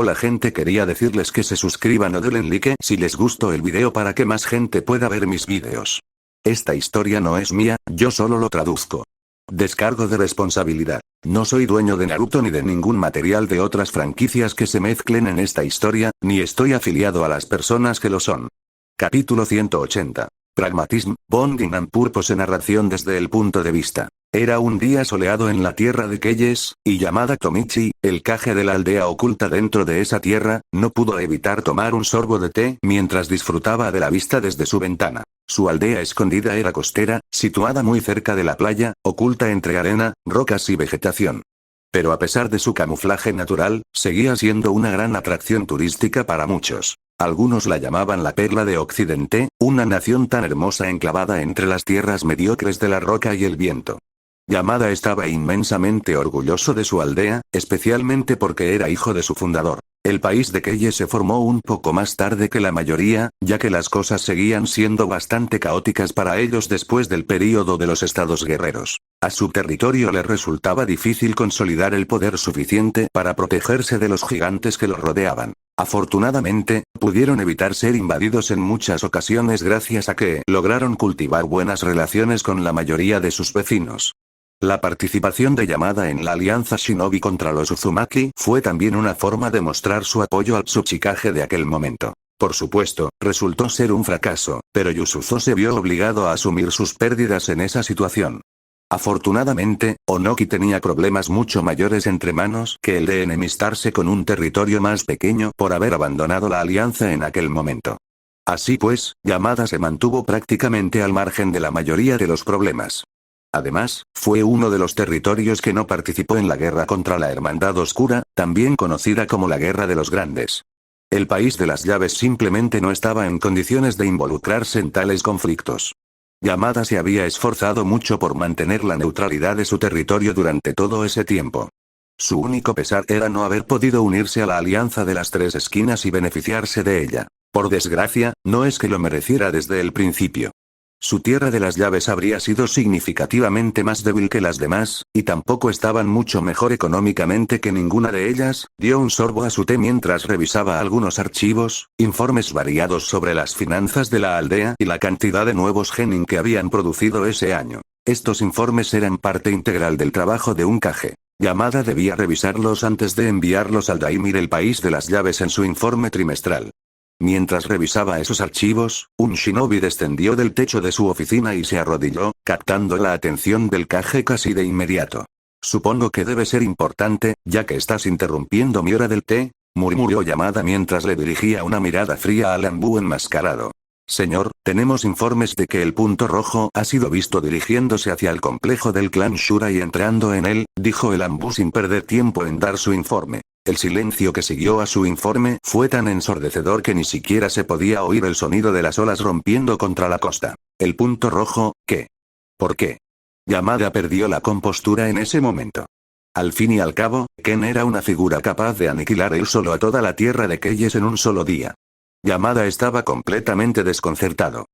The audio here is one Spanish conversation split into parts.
Hola gente, quería decirles que se suscriban o denle like si les gustó el video para que más gente pueda ver mis videos. Esta historia no es mía, yo solo lo traduzco. Descargo de responsabilidad. No soy dueño de Naruto ni de ningún material de otras franquicias que se mezclen en esta historia, ni estoy afiliado a las personas que lo son. Capítulo 180. Pragmatism, Bonding and Purpose. Narración desde el punto de vista. Era un día soleado en la tierra de Keyes, y Yamada Tomichi, el Kage de la aldea oculta dentro de esa tierra, no pudo evitar tomar un sorbo de té mientras disfrutaba de la vista desde su ventana. Su aldea escondida era costera, situada muy cerca de la playa, oculta entre arena, rocas y vegetación. Pero a pesar de su camuflaje natural, seguía siendo una gran atracción turística para muchos. Algunos la llamaban la perla de Occidente, una nación tan hermosa enclavada entre las tierras mediocres de la roca y el viento. Yamada estaba inmensamente orgulloso de su aldea, especialmente porque era hijo de su fundador. El país de Keyes se formó un poco más tarde que la mayoría, ya que las cosas seguían siendo bastante caóticas para ellos después del período de los estados guerreros. A su territorio le resultaba difícil consolidar el poder suficiente para protegerse de los gigantes que lo rodeaban. Afortunadamente, pudieron evitar ser invadidos en muchas ocasiones gracias a que lograron cultivar buenas relaciones con la mayoría de sus vecinos. La participación de Yamada en la alianza Shinobi contra los Uzumaki fue también una forma de mostrar su apoyo al Tsuchikage de aquel momento. Por supuesto, resultó ser un fracaso, pero Yasuzo se vio obligado a asumir sus pérdidas en esa situación. Afortunadamente, Onoki tenía problemas mucho mayores entre manos que el de enemistarse con un territorio más pequeño por haber abandonado la alianza en aquel momento. Así pues, Yamada se mantuvo prácticamente al margen de la mayoría de los problemas. Además, fue uno de los territorios que no participó en la guerra contra la Hermandad Oscura, también conocida como la Guerra de los Grandes. El país de las llaves simplemente no estaba en condiciones de involucrarse en tales conflictos. Yamada se había esforzado mucho por mantener la neutralidad de su territorio durante todo ese tiempo. Su único pesar era no haber podido unirse a la Alianza de las Tres Esquinas y beneficiarse de ella. Por desgracia, no es que lo mereciera desde el principio. Su tierra de las llaves habría sido significativamente más débil que las demás, y tampoco estaban mucho mejor económicamente que ninguna de ellas. Dio un sorbo a su té mientras revisaba algunos archivos, informes variados sobre las finanzas de la aldea y la cantidad de nuevos genin que habían producido ese año. Estos informes eran parte integral del trabajo de un Kage. Yamada debía revisarlos antes de enviarlos al Daimir el país de las llaves en su informe trimestral. Mientras revisaba esos archivos, un shinobi descendió del techo de su oficina y se arrodilló, captando la atención del Kage casi de inmediato. Supongo que debe ser importante, ya que estás interrumpiendo mi hora del té, murmuró Yamada mientras le dirigía una mirada fría al Anbu enmascarado. Señor, tenemos informes de que el punto rojo ha sido visto dirigiéndose hacia el complejo del clan Shura y entrando en él, dijo el Anbu sin perder tiempo en dar su informe. El silencio que siguió a su informe fue tan ensordecedor que ni siquiera se podía oír el sonido de las olas rompiendo contra la costa. ¿El punto rojo, qué? ¿Por qué? Yamada perdió la compostura en ese momento. Al fin y al cabo, Ken era una figura capaz de aniquilar él solo a toda la tierra de Keyes en un solo día. Yamada estaba completamente desconcertado.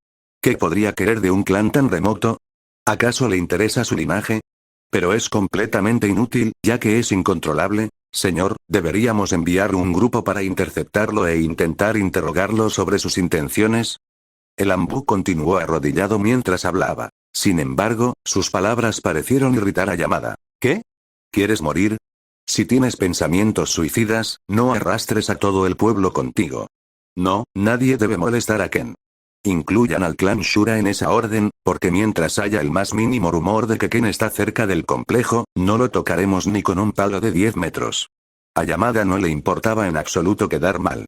¿Qué podría querer de un clan tan remoto? ¿Acaso le interesa su linaje? Pero es completamente inútil, ya que es incontrolable. Señor, deberíamos enviar un grupo para interceptarlo e intentar interrogarlo sobre sus intenciones. El Anbu continuó arrodillado mientras hablaba. Sin embargo, sus palabras parecieron irritar a Yamada. ¿Qué? ¿Quieres morir? Si tienes pensamientos suicidas, no arrastres a todo el pueblo contigo. No, nadie debe molestar a Ken. Incluyan al clan Shura en esa orden, porque mientras haya el más mínimo rumor de que Ken está cerca del complejo, no lo tocaremos ni con un palo de 10 metros. A Yamada no le importaba en absoluto quedar mal.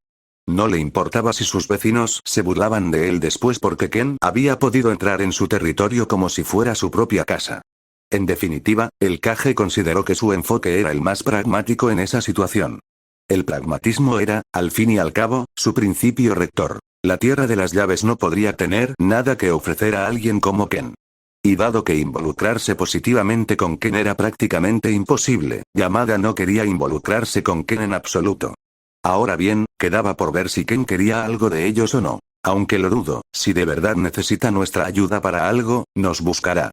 No le importaba si sus vecinos se burlaban de él después porque Ken había podido entrar en su territorio como si fuera su propia casa. En definitiva, el Kage consideró que su enfoque era el más pragmático en esa situación. El pragmatismo era, al fin y al cabo, su principio rector. La tierra de las llaves no podría tener nada que ofrecer a alguien como Ken. Y dado que involucrarse positivamente con Ken era prácticamente imposible, Yamada no quería involucrarse con Ken en absoluto. Ahora bien, quedaba por ver si Ken quería algo de ellos o no. Aunque lo dudo, si de verdad necesita nuestra ayuda para algo, nos buscará.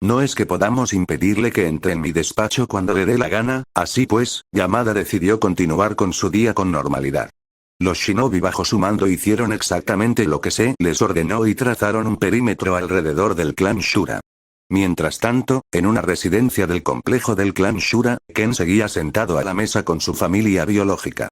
No es que podamos impedirle que entre en mi despacho cuando le dé la gana, así pues, Yamada decidió continuar con su día con normalidad. Los shinobi bajo su mando hicieron exactamente lo que se les ordenó y trazaron un perímetro alrededor del clan Shura. Mientras tanto, en una residencia del complejo del clan Shura, Ken seguía sentado a la mesa con su familia biológica.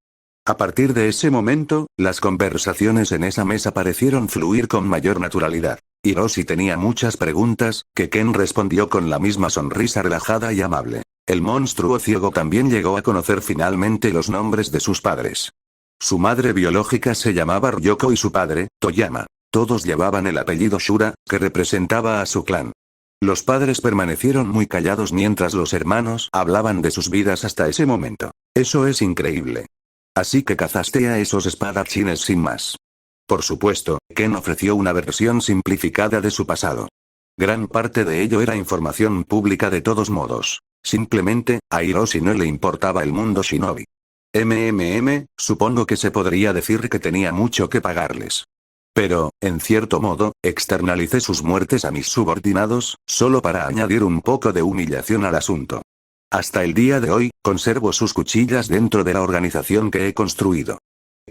A partir de ese momento, las conversaciones en esa mesa parecieron fluir con mayor naturalidad. Hiroshi tenía muchas preguntas, que Ken respondió con la misma sonrisa relajada y amable. El monstruo ciego también llegó a conocer finalmente los nombres de sus padres. Su madre biológica se llamaba Ryoko y su padre, Toyama. Todos llevaban el apellido Shura, que representaba a su clan. Los padres permanecieron muy callados mientras los hermanos hablaban de sus vidas hasta ese momento. Eso es increíble. Así que cazaste a esos espadachines sin más. Por supuesto, Ken ofreció una versión simplificada de su pasado. Gran parte de ello era información pública de todos modos. Simplemente, a Hiroshi no le importaba el mundo shinobi. Supongo que se podría decir que tenía mucho que pagarles. Pero, en cierto modo, externalicé sus muertes a mis subordinados, solo para añadir un poco de humillación al asunto. Hasta el día de hoy, conservo sus cuchillas dentro de la organización que he construido.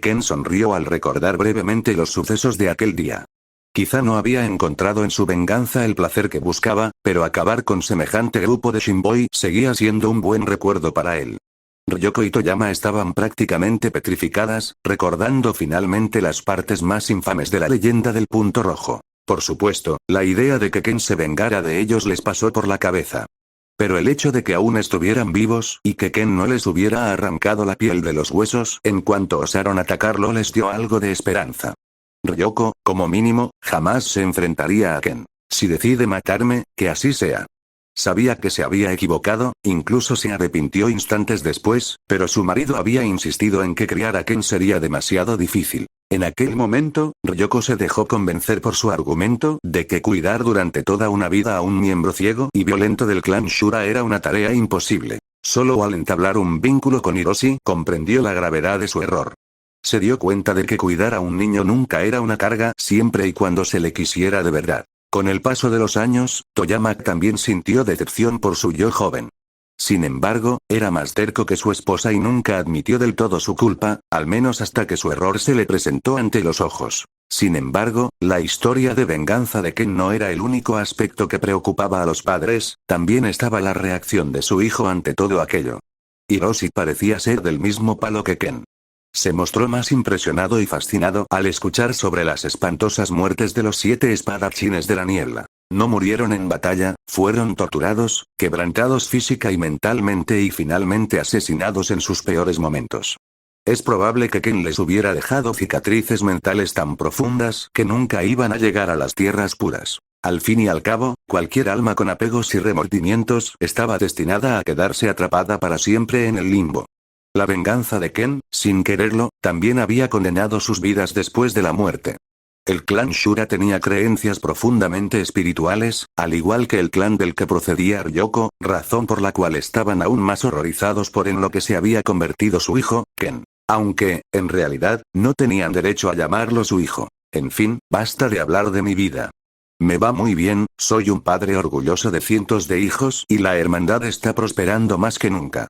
Ken sonrió al recordar brevemente los sucesos de aquel día. Quizá no había encontrado en su venganza el placer que buscaba, pero acabar con semejante grupo de Shinboi seguía siendo un buen recuerdo para él. Ryoko y Toyama estaban prácticamente petrificadas, recordando finalmente las partes más infames de la leyenda del punto rojo. Por supuesto, la idea de que Ken se vengara de ellos les pasó por la cabeza. Pero el hecho de que aún estuvieran vivos, y que Ken no les hubiera arrancado la piel de los huesos en cuanto osaron atacarlo les dio algo de esperanza. Ryoko, como mínimo, jamás se enfrentaría a Ken. Si decide matarme, que así sea. Sabía que se había equivocado, incluso se arrepintió instantes después, pero su marido había insistido en que criar a Ken sería demasiado difícil. En aquel momento, Ryoko se dejó convencer por su argumento de que cuidar durante toda una vida a un miembro ciego y violento del clan Shura era una tarea imposible. Solo al entablar un vínculo con Hiroshi comprendió la gravedad de su error. Se dio cuenta de que cuidar a un niño nunca era una carga siempre y cuando se le quisiera de verdad. Con el paso de los años, Toyama también sintió decepción por su yo joven. Sin embargo, era más terco que su esposa y nunca admitió del todo su culpa, al menos hasta que su error se le presentó ante los ojos. Sin embargo, la historia de venganza de Ken no era el único aspecto que preocupaba a los padres, también estaba la reacción de su hijo ante todo aquello. Hiroshi parecía ser del mismo palo que Ken. Se mostró más impresionado y fascinado al escuchar sobre las espantosas muertes de los 7 espadachines de la niebla. No murieron en batalla, fueron torturados, quebrantados física y mentalmente y finalmente asesinados en sus peores momentos. Es probable que Ken les hubiera dejado cicatrices mentales tan profundas que nunca iban a llegar a las tierras puras. Al fin y al cabo, cualquier alma con apegos y remordimientos estaba destinada a quedarse atrapada para siempre en el limbo. La venganza de Ken, sin quererlo, también había condenado sus vidas después de la muerte. El clan Shura tenía creencias profundamente espirituales, al igual que el clan del que procedía Ryoko, razón por la cual estaban aún más horrorizados por en lo que se había convertido su hijo, Ken. Aunque, en realidad, no tenían derecho a llamarlo su hijo. En fin, basta de hablar de mi vida. Me va muy bien, soy un padre orgulloso de cientos de hijos y la hermandad está prosperando más que nunca.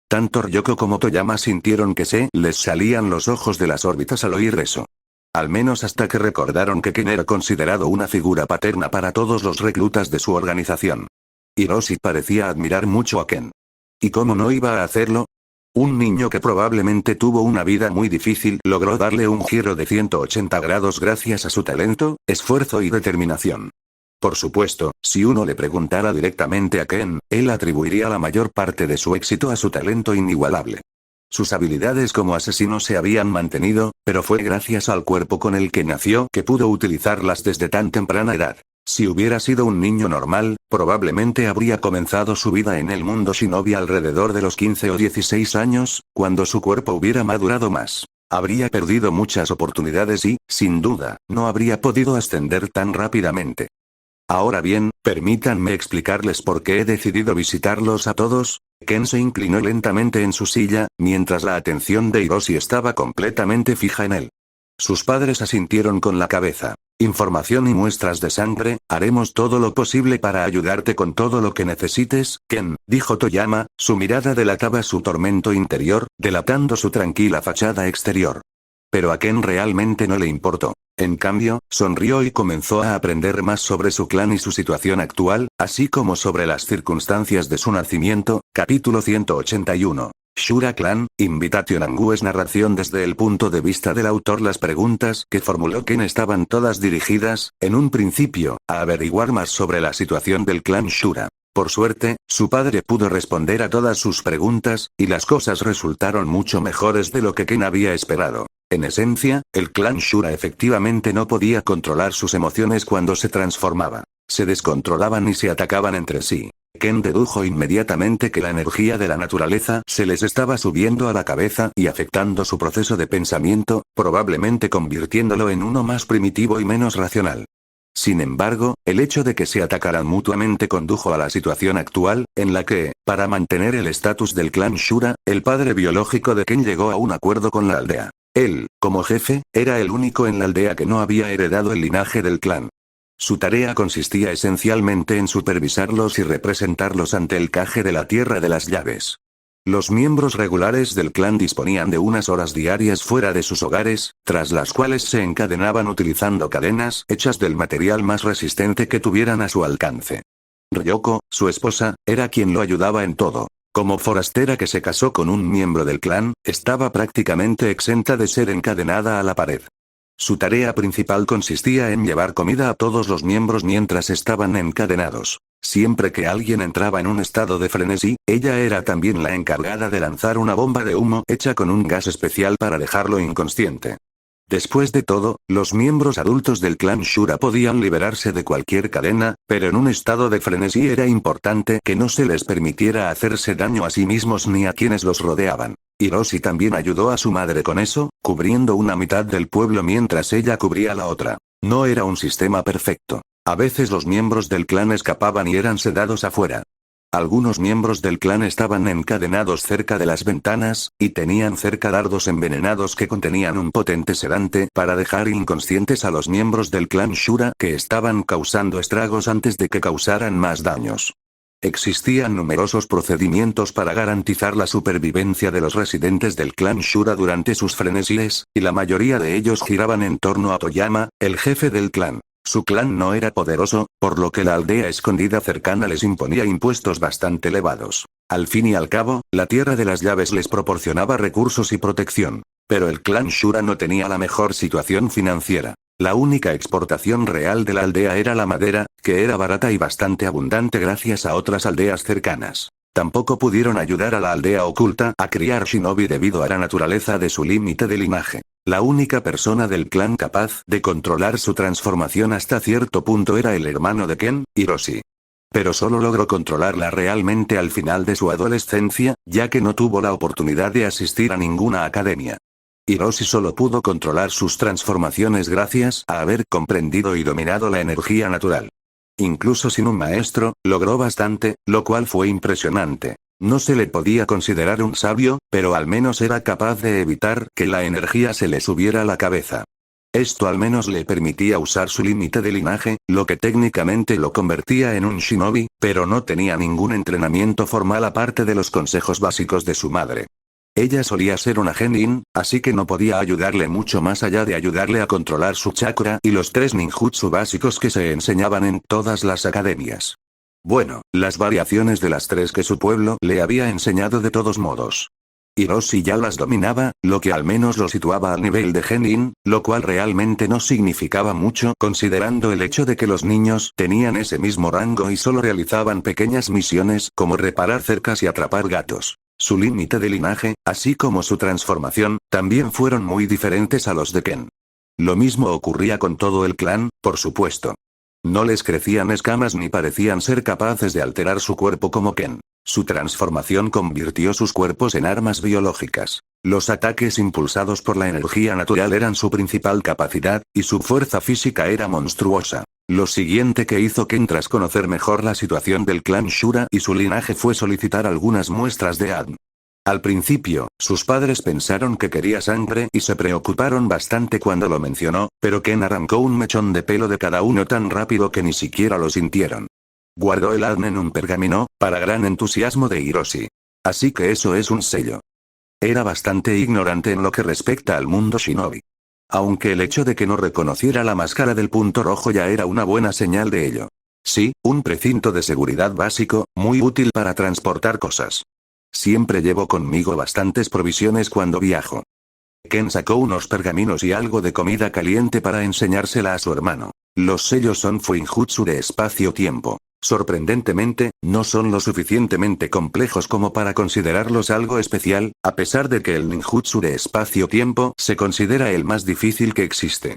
Tanto Ryoko como Toyama sintieron que se les salían los ojos de las órbitas al oír eso. Al menos hasta que recordaron que Ken era considerado una figura paterna para todos los reclutas de su organización. Hiroshi parecía admirar mucho a Ken. ¿Y cómo no iba a hacerlo? Un niño que probablemente tuvo una vida muy difícil logró darle un giro de 180 grados gracias a su talento, esfuerzo y determinación. Por supuesto, si uno le preguntara directamente a Ken, él atribuiría la mayor parte de su éxito a su talento inigualable. Sus habilidades como asesino se habían mantenido, pero fue gracias al cuerpo con el que nació que pudo utilizarlas desde tan temprana edad. Si hubiera sido un niño normal, probablemente habría comenzado su vida en el mundo shinobi alrededor de los 15 o 16 años, cuando su cuerpo hubiera madurado más. Habría perdido muchas oportunidades y, sin duda, no habría podido ascender tan rápidamente. Ahora bien, permítanme explicarles por qué he decidido visitarlos a todos. Ken se inclinó lentamente en su silla, mientras la atención de Hiroshi estaba completamente fija en él. Sus padres asintieron con la cabeza. Información y muestras de sangre, haremos todo lo posible para ayudarte con todo lo que necesites, Ken, dijo Toyama, su mirada delataba su tormento interior, delatando su tranquila fachada exterior. Pero a Ken realmente no le importó. En cambio, sonrió y comenzó a aprender más sobre su clan y su situación actual, así como sobre las circunstancias de su nacimiento. Capítulo 181. Shura Clan, Invitation Angues. Narración desde el punto de vista del autor. Las preguntas que formuló Ken estaban todas dirigidas, en un principio, a averiguar más sobre la situación del clan Shura. Por suerte, su padre pudo responder a todas sus preguntas, y las cosas resultaron mucho mejores de lo que Ken había esperado. En esencia, el clan Shura efectivamente no podía controlar sus emociones cuando se transformaba. Se descontrolaban y se atacaban entre sí. Ken dedujo inmediatamente que la energía de la naturaleza se les estaba subiendo a la cabeza y afectando su proceso de pensamiento, probablemente convirtiéndolo en uno más primitivo y menos racional. Sin embargo, el hecho de que se atacaran mutuamente condujo a la situación actual, en la que, para mantener el estatus del clan Shura, el padre biológico de Ken llegó a un acuerdo con la aldea. Él, como jefe, era el único en la aldea que no había heredado el linaje del clan. Su tarea consistía esencialmente en supervisarlos y representarlos ante el Caje de la Tierra de las Llaves. Los miembros regulares del clan disponían de unas horas diarias fuera de sus hogares, tras las cuales se encadenaban utilizando cadenas hechas del material más resistente que tuvieran a su alcance. Ryoko, su esposa, era quien lo ayudaba en todo. Como forastera que se casó con un miembro del clan, estaba prácticamente exenta de ser encadenada a la pared. Su tarea principal consistía en llevar comida a todos los miembros mientras estaban encadenados. Siempre que alguien entraba en un estado de frenesí, ella era también la encargada de lanzar una bomba de humo hecha con un gas especial para dejarlo inconsciente. Después de todo, los miembros adultos del clan Shura podían liberarse de cualquier cadena, pero en un estado de frenesí era importante que no se les permitiera hacerse daño a sí mismos ni a quienes los rodeaban. Hiroshi también ayudó a su madre con eso, cubriendo una mitad del pueblo mientras ella cubría la otra. No era un sistema perfecto. A veces los miembros del clan escapaban y eran sedados afuera. Algunos miembros del clan estaban encadenados cerca de las ventanas, y tenían cerca dardos envenenados que contenían un potente sedante para dejar inconscientes a los miembros del clan Shura que estaban causando estragos antes de que causaran más daños. Existían numerosos procedimientos para garantizar la supervivencia de los residentes del clan Shura durante sus frenesíes, y la mayoría de ellos giraban en torno a Toyama, el jefe del clan. Su clan no era poderoso, por lo que la aldea escondida cercana les imponía impuestos bastante elevados. Al fin y al cabo, la Tierra de las Llaves les proporcionaba recursos y protección. Pero el clan Shura no tenía la mejor situación financiera. La única exportación real de la aldea era la madera, que era barata y bastante abundante gracias a otras aldeas cercanas. Tampoco pudieron ayudar a la aldea oculta a criar shinobi debido a la naturaleza de su límite de linaje. La única persona del clan capaz de controlar su transformación hasta cierto punto era el hermano de Ken, Hiroshi. Pero solo logró controlarla realmente al final de su adolescencia, ya que no tuvo la oportunidad de asistir a ninguna academia. Hiroshi solo pudo controlar sus transformaciones gracias a haber comprendido y dominado la energía natural. Incluso sin un maestro, logró bastante, lo cual fue impresionante. No se le podía considerar un sabio, pero al menos era capaz de evitar que la energía se le subiera a la cabeza. Esto al menos le permitía usar su límite de linaje, lo que técnicamente lo convertía en un shinobi, pero no tenía ningún entrenamiento formal aparte de los consejos básicos de su madre. Ella solía ser una genin, así que no podía ayudarle mucho más allá de ayudarle a controlar su chakra y los 3 ninjutsu básicos que se enseñaban en todas las academias. Bueno, las variaciones de las 3 que su pueblo le había enseñado de todos modos. Hiroshi ya las dominaba, lo que al menos lo situaba al nivel de genin, lo cual realmente no significaba mucho considerando el hecho de que los niños tenían ese mismo rango y solo realizaban pequeñas misiones como reparar cercas y atrapar gatos. Su límite de linaje, así como su transformación, también fueron muy diferentes a los de Ken. Lo mismo ocurría con todo el clan, por supuesto. No les crecían escamas ni parecían ser capaces de alterar su cuerpo como Ken. Su transformación convirtió sus cuerpos en armas biológicas. Los ataques impulsados por la energía natural eran su principal capacidad, y su fuerza física era monstruosa. Lo siguiente que hizo Ken tras conocer mejor la situación del clan Shura y su linaje fue solicitar algunas muestras de ADN. Al principio, sus padres pensaron que quería sangre y se preocuparon bastante cuando lo mencionó, pero Ken arrancó un mechón de pelo de cada uno tan rápido que ni siquiera lo sintieron. Guardó el ADN en un pergamino, para gran entusiasmo de Hiroshi. Así que eso es un sello. Era bastante ignorante en lo que respecta al mundo shinobi. Aunque el hecho de que no reconociera la máscara del punto rojo ya era una buena señal de ello. Sí, un precinto de seguridad básico, muy útil para transportar cosas. Siempre llevo conmigo bastantes provisiones cuando viajo. Ken sacó unos pergaminos y algo de comida caliente para enseñársela a su hermano. Los sellos son fuinjutsu de espacio-tiempo. Sorprendentemente, no son lo suficientemente complejos como para considerarlos algo especial, a pesar de que el ninjutsu de espacio-tiempo se considera el más difícil que existe.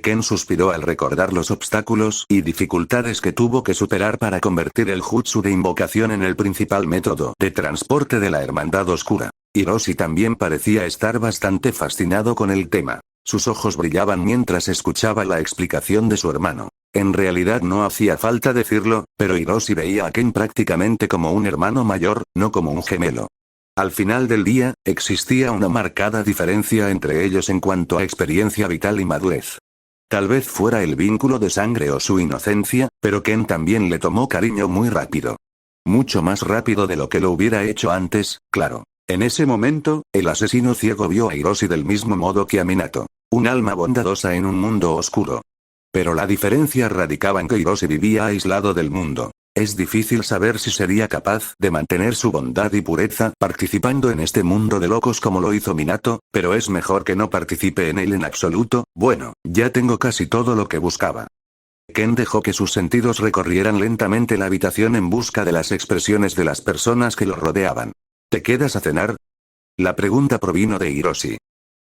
Ken suspiró al recordar los obstáculos y dificultades que tuvo que superar para convertir el jutsu de invocación en el principal método de transporte de la Hermandad Oscura. Hiroshi también parecía estar bastante fascinado con el tema. Sus ojos brillaban mientras escuchaba la explicación de su hermano. En realidad no hacía falta decirlo, pero Hiroshi veía a Ken prácticamente como un hermano mayor, no como un gemelo. Al final del día, existía una marcada diferencia entre ellos en cuanto a experiencia vital y madurez. Tal vez fuera el vínculo de sangre o su inocencia, pero Ken también le tomó cariño muy rápido. Mucho más rápido de lo que lo hubiera hecho antes, claro. En ese momento, el asesino ciego vio a Hiroshi del mismo modo que a Minato. Un alma bondadosa en un mundo oscuro. Pero la diferencia radicaba en que Hiroshi vivía aislado del mundo. Es difícil saber si sería capaz de mantener su bondad y pureza participando en este mundo de locos como lo hizo Minato, pero es mejor que no participe en él en absoluto. Bueno, ya tengo casi todo lo que buscaba. Ken dejó que sus sentidos recorrieran lentamente la habitación en busca de las expresiones de las personas que lo rodeaban. ¿Te quedas a cenar? La pregunta provino de Hiroshi.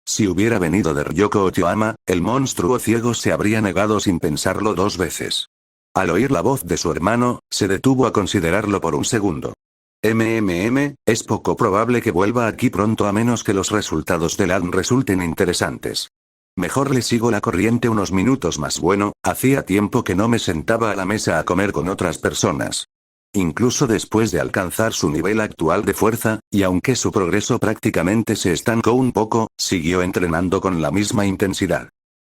Si hubiera venido de Ryoko Otoyama, el monstruo ciego se habría negado sin pensarlo dos veces. Al oír la voz de su hermano, se detuvo a considerarlo por un segundo. Es poco probable que vuelva aquí pronto a menos que los resultados del ADN resulten interesantes. Mejor le sigo la corriente unos minutos más. Bueno, hacía tiempo que no me sentaba a la mesa a comer con otras personas. Incluso después de alcanzar su nivel actual de fuerza, y aunque su progreso prácticamente se estancó un poco, siguió entrenando con la misma intensidad.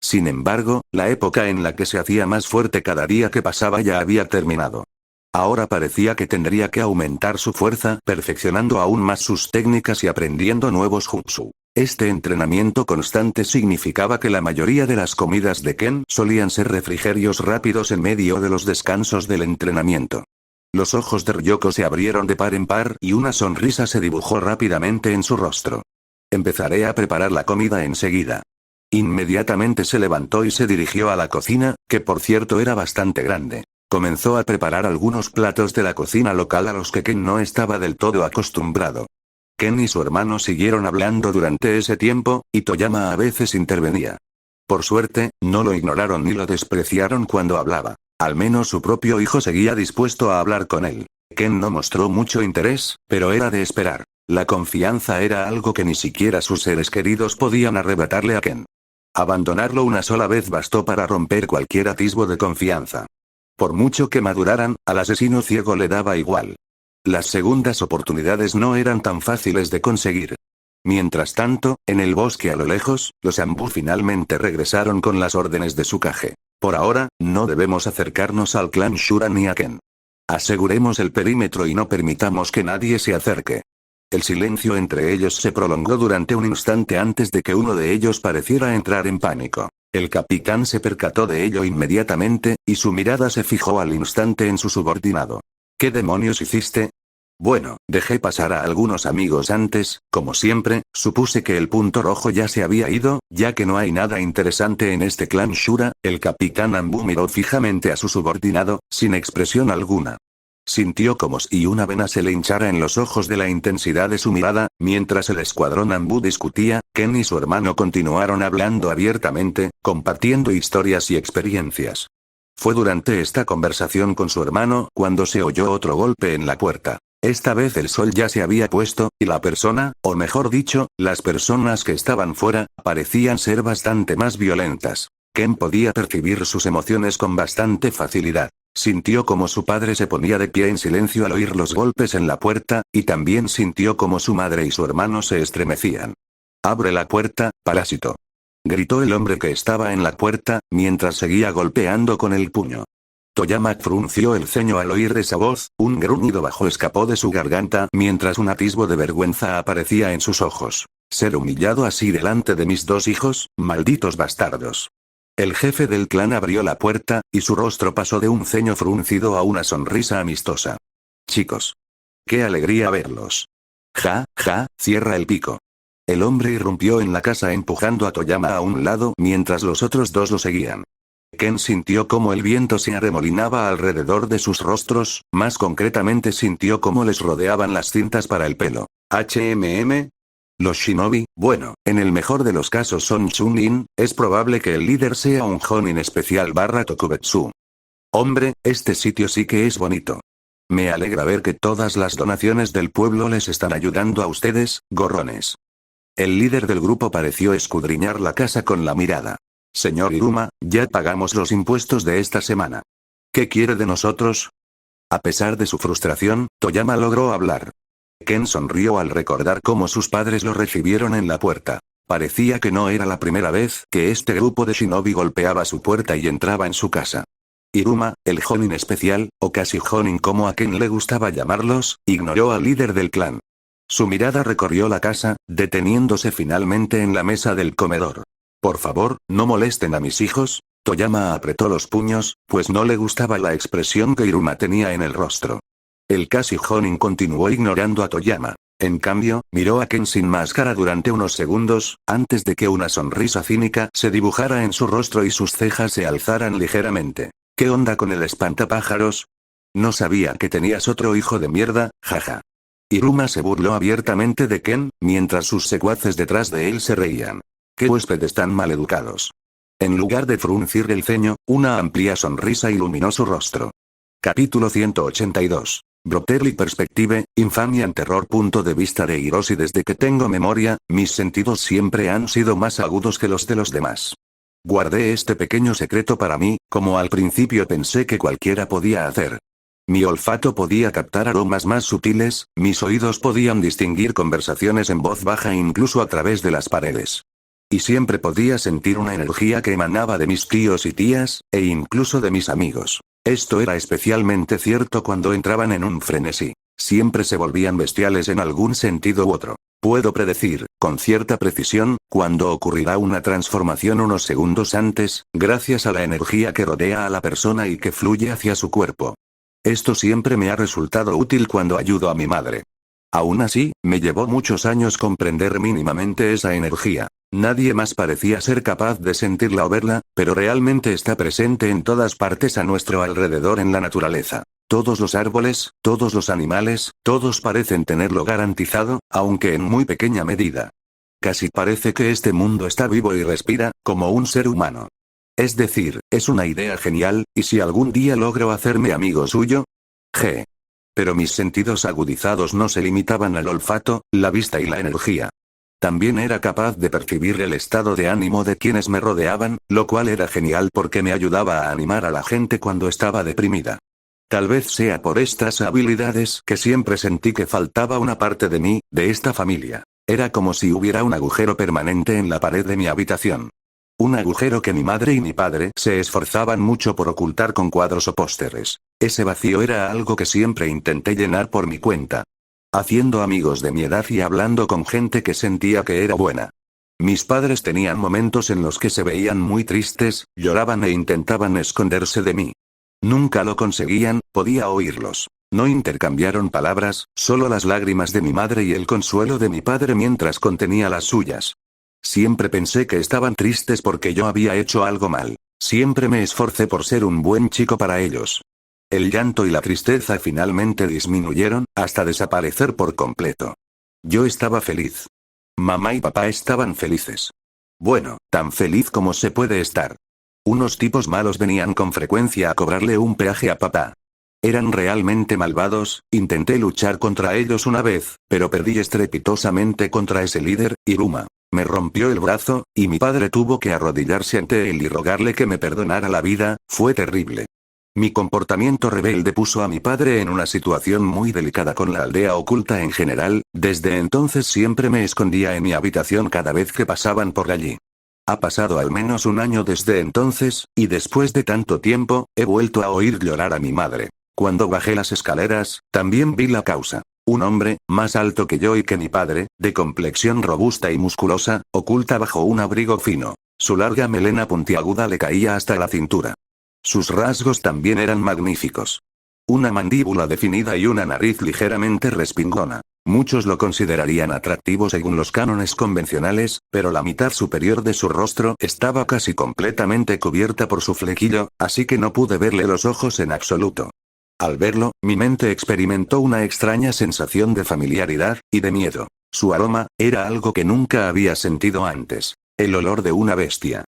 Sin embargo, la época en la que se hacía más fuerte cada día que pasaba ya había terminado. Ahora parecía que tendría que aumentar su fuerza, perfeccionando aún más sus técnicas y aprendiendo nuevos jutsu. Este entrenamiento constante significaba que la mayoría de las comidas de Ken solían ser refrigerios rápidos en medio de los descansos del entrenamiento. Los ojos de Ryoko se abrieron de par en par y una sonrisa se dibujó rápidamente en su rostro. Empezaré a preparar la comida enseguida. Inmediatamente se levantó y se dirigió a la cocina, que por cierto era bastante grande. Comenzó a preparar algunos platos de la cocina local a los que Ken no estaba del todo acostumbrado. Ken y su hermano siguieron hablando durante ese tiempo, y Toyama a veces intervenía. Por suerte, no lo ignoraron ni lo despreciaron cuando hablaba. Al menos su propio hijo seguía dispuesto a hablar con él. Ken no mostró mucho interés, pero era de esperar. La confianza era algo que ni siquiera sus seres queridos podían arrebatarle a Ken. Abandonarlo una sola vez bastó para romper cualquier atisbo de confianza. Por mucho que maduraran, al asesino ciego le daba igual. Las segundas oportunidades no eran tan fáciles de conseguir. Mientras tanto, en el bosque a lo lejos, los Anbu finalmente regresaron con las órdenes de Tsukage. Por ahora, no debemos acercarnos al clan Shura ni a Ken. Aseguremos el perímetro y no permitamos que nadie se acerque. El silencio entre ellos se prolongó durante un instante antes de que uno de ellos pareciera entrar en pánico. El capitán se percató de ello inmediatamente, y su mirada se fijó al instante en su subordinado. ¿Qué demonios hiciste? Bueno, dejé pasar a algunos amigos antes, como siempre, supuse que el punto rojo ya se había ido, ya que no hay nada interesante en este clan Shura. El capitán Anbu miró fijamente a su subordinado, sin expresión alguna. Sintió como si una vena se le hinchara en los ojos de la intensidad de su mirada. Mientras el escuadrón Anbu discutía, Ken y su hermano continuaron hablando abiertamente, compartiendo historias y experiencias. Fue durante esta conversación con su hermano cuando se oyó otro golpe en la puerta. Esta vez el sol ya se había puesto, y la persona, o mejor dicho, las personas que estaban fuera, parecían ser bastante más violentas. Ken podía percibir sus emociones con bastante facilidad. Sintió como su padre se ponía de pie en silencio al oír los golpes en la puerta, y también sintió como su madre y su hermano se estremecían. «Abre la puerta, parásito», gritó el hombre que estaba en la puerta, mientras seguía golpeando con el puño. Toyama frunció el ceño al oír esa voz, un gruñido bajo escapó de su garganta mientras un atisbo de vergüenza aparecía en sus ojos. «¿Ser humillado así delante de mis dos hijos, malditos bastardos?». El jefe del clan abrió la puerta, y su rostro pasó de un ceño fruncido a una sonrisa amistosa. «Chicos. Qué alegría verlos. Ja, ja, cierra el pico». El hombre irrumpió en la casa empujando a Toyama a un lado mientras los otros dos lo seguían. Ken sintió cómo el viento se arremolinaba alrededor de sus rostros, más concretamente sintió cómo les rodeaban las cintas para el pelo. Los shinobi, bueno, en el mejor de los casos son chunin, es probable que el líder sea un jonin especial / tokubetsu. Hombre, este sitio sí que es bonito. Me alegra ver que todas las donaciones del pueblo les están ayudando a ustedes, gorrones. El líder del grupo pareció escudriñar la casa con la mirada. Señor Iruma, ya pagamos los impuestos de esta semana. ¿Qué quiere de nosotros? A pesar de su frustración, Toyama logró hablar. Ken sonrió al recordar cómo sus padres lo recibieron en la puerta. Parecía que no era la primera vez que este grupo de shinobi golpeaba su puerta y entraba en su casa. Iruma, el jonin especial, o casi jonin como a Ken le gustaba llamarlos, ignoró al líder del clan. Su mirada recorrió la casa, deteniéndose finalmente en la mesa del comedor. «Por favor, no molesten a mis hijos». Toyama apretó los puños, pues no le gustaba la expresión que Iruma tenía en el rostro. El casi jonin continuó ignorando a Toyama. En cambio, miró a Ken sin máscara durante unos segundos, antes de que una sonrisa cínica se dibujara en su rostro y sus cejas se alzaran ligeramente. «¿Qué onda con el espantapájaros? No sabía que tenías otro hijo de mierda, jaja». Iruma se burló abiertamente de Ken, mientras sus secuaces detrás de él se reían. «¿Qué huéspedes tan maleducados?». En lugar de fruncir el ceño, una amplia sonrisa iluminó su rostro. Capítulo 182. Brotherly Perspective, Infamia and Terror. Punto de vista de Hiroshi. Desde que tengo memoria, mis sentidos siempre han sido más agudos que los de los demás. Guardé este pequeño secreto para mí, como al principio pensé que cualquiera podía hacer. Mi olfato podía captar aromas más sutiles, mis oídos podían distinguir conversaciones en voz baja incluso a través de las paredes. Y siempre podía sentir una energía que emanaba de mis tíos y tías, e incluso de mis amigos. Esto era especialmente cierto cuando entraban en un frenesí. Siempre se volvían bestiales en algún sentido u otro. Puedo predecir, con cierta precisión, cuándo ocurrirá una transformación unos segundos antes, gracias a la energía que rodea a la persona y que fluye hacia su cuerpo. Esto siempre me ha resultado útil cuando ayudo a mi madre. Aún así, me llevó muchos años comprender mínimamente esa energía. Nadie más parecía ser capaz de sentirla o verla, pero realmente está presente en todas partes a nuestro alrededor en la naturaleza. Todos los árboles, todos los animales, todos parecen tenerlo garantizado, aunque en muy pequeña medida. Casi parece que este mundo está vivo y respira, como un ser humano. Es decir, es una idea genial, ¿y si algún día logro hacerme amigo suyo? Pero mis sentidos agudizados no se limitaban al olfato, la vista y la energía. También era capaz de percibir el estado de ánimo de quienes me rodeaban, lo cual era genial porque me ayudaba a animar a la gente cuando estaba deprimida. Tal vez sea por estas habilidades que siempre sentí que faltaba una parte de mí, de esta familia. Era como si hubiera un agujero permanente en la pared de mi habitación. Un agujero que mi madre y mi padre se esforzaban mucho por ocultar con cuadros o pósteres. Ese vacío era algo que siempre intenté llenar por mi cuenta. Haciendo amigos de mi edad y hablando con gente que sentía que era buena. Mis padres tenían momentos en los que se veían muy tristes, lloraban e intentaban esconderse de mí. Nunca lo conseguían, podía oírlos. No intercambiaron palabras, solo las lágrimas de mi madre y el consuelo de mi padre mientras contenía las suyas. Siempre pensé que estaban tristes porque yo había hecho algo mal. Siempre me esforcé por ser un buen chico para ellos. El llanto y la tristeza finalmente disminuyeron, hasta desaparecer por completo. Yo estaba feliz. Mamá y papá estaban felices. Bueno, tan feliz como se puede estar. Unos tipos malos venían con frecuencia a cobrarle un peaje a papá. Eran realmente malvados, intenté luchar contra ellos una vez, pero perdí estrepitosamente contra ese líder, Iruma. Me rompió el brazo, y mi padre tuvo que arrodillarse ante él y rogarle que me perdonara la vida, fue terrible. Mi comportamiento rebelde puso a mi padre en una situación muy delicada con la aldea oculta en general, desde entonces siempre me escondía en mi habitación cada vez que pasaban por allí. Ha pasado al menos un año desde entonces, y después de tanto tiempo, he vuelto a oír llorar a mi madre. Cuando bajé las escaleras, también vi la causa. Un hombre, más alto que yo y que mi padre, de complexión robusta y musculosa, oculta bajo un abrigo fino. Su larga melena puntiaguda le caía hasta la cintura. Sus rasgos también eran magníficos. Una mandíbula definida y una nariz ligeramente respingona. Muchos lo considerarían atractivo según los cánones convencionales, pero la mitad superior de su rostro estaba casi completamente cubierta por su flequillo, así que no pude verle los ojos en absoluto. Al verlo, mi mente experimentó una extraña sensación de familiaridad y de miedo. Su aroma era algo que nunca había sentido antes. El olor de una bestia.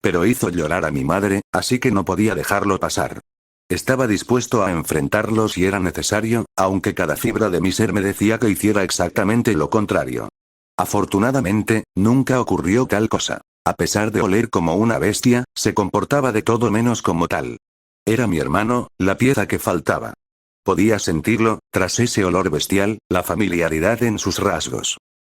Pero hizo llorar a mi madre, así que no podía dejarlo pasar. Estaba dispuesto a enfrentarlo si era necesario, aunque cada fibra de mi ser me decía que hiciera exactamente lo contrario. Afortunadamente, nunca ocurrió tal cosa. A pesar de oler como una bestia, se comportaba de todo menos como tal. Era mi hermano, la pieza que faltaba. Podía sentirlo, tras ese olor bestial, la familiaridad en sus rasgos.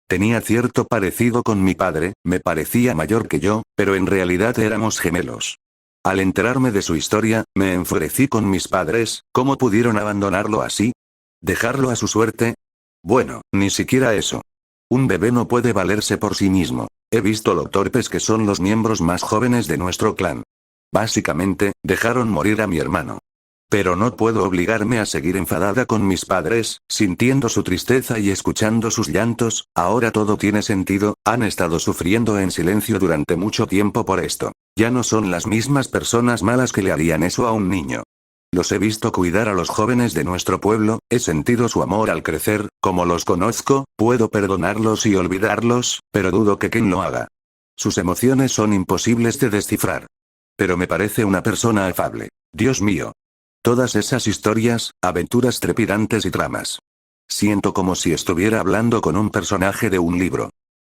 Tenía cierto parecido con mi padre, me parecía mayor que yo, pero en realidad éramos gemelos. Al enterarme de su historia, me enfurecí con mis padres. ¿Cómo pudieron abandonarlo así? ¿Dejarlo a su suerte? Bueno, ni siquiera eso. Un bebé no puede valerse por sí mismo. He visto lo torpes que son los miembros más jóvenes de nuestro clan. Básicamente, dejaron morir a mi hermano. Pero no puedo obligarme a seguir enfadada con mis padres, sintiendo su tristeza y escuchando sus llantos. Ahora todo tiene sentido, han estado sufriendo en silencio durante mucho tiempo por esto. Ya no son las mismas personas malas que le harían eso a un niño. Los he visto cuidar a los jóvenes de nuestro pueblo, he sentido su amor al crecer, como los conozco, puedo perdonarlos y olvidarlos, pero dudo que Ken lo haga. Sus emociones son imposibles de descifrar. Pero me parece una persona afable. Dios mío. Todas esas historias, aventuras trepidantes y tramas. Siento como si estuviera hablando con un personaje de un libro.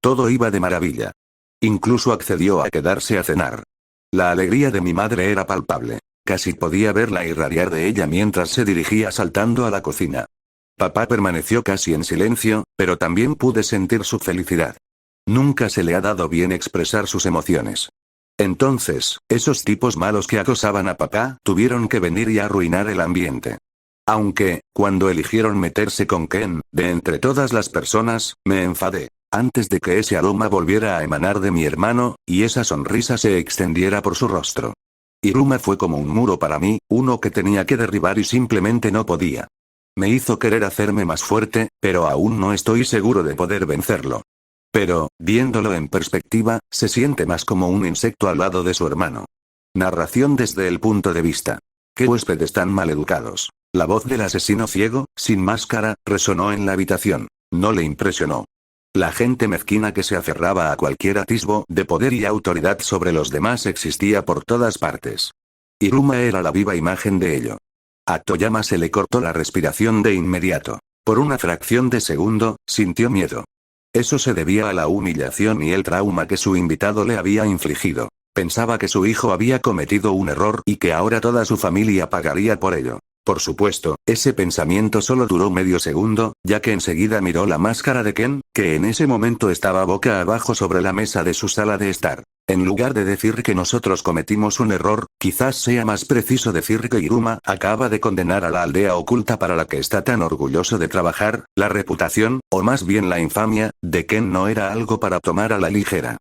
Todo iba de maravilla. Incluso accedió a quedarse a cenar. La alegría de mi madre era palpable. Casi podía verla irradiar de ella mientras se dirigía saltando a la cocina. Papá permaneció casi en silencio, pero también pude sentir su felicidad. Nunca se le ha dado bien expresar sus emociones. Entonces, esos tipos malos que acosaban a papá tuvieron que venir y arruinar el ambiente. Aunque, cuando eligieron meterse con Ken, de entre todas las personas, me enfadé. Antes de que ese aroma volviera a emanar de mi hermano, y esa sonrisa se extendiera por su rostro. Iruma fue como un muro para mí, uno que tenía que derribar y simplemente no podía. Me hizo querer hacerme más fuerte, pero aún no estoy seguro de poder vencerlo. Pero, viéndolo en perspectiva, se siente más como un insecto al lado de su hermano. Narración desde el punto de vista. ¿Qué huéspedes tan maleducados? La voz del asesino ciego, sin máscara, resonó en la habitación. No le impresionó. La gente mezquina que se aferraba a cualquier atisbo de poder y autoridad sobre los demás existía por todas partes. Iruma era la viva imagen de ello. A Toyama se le cortó la respiración de inmediato. Por una fracción de segundo, sintió miedo. Eso se debía a la humillación y el trauma que su invitado le había infligido. Pensaba que su hijo había cometido un error y que ahora toda su familia pagaría por ello. Por supuesto, ese pensamiento solo duró medio segundo, ya que enseguida miró la máscara de Ken, que en ese momento estaba boca abajo sobre la mesa de su sala de estar. En lugar de decir que nosotros cometimos un error, quizás sea más preciso decir que Iruma acaba de condenar a la aldea oculta para la que está tan orgulloso de trabajar. La reputación, o más bien la infamia, de Ken no era algo para tomar a la ligera.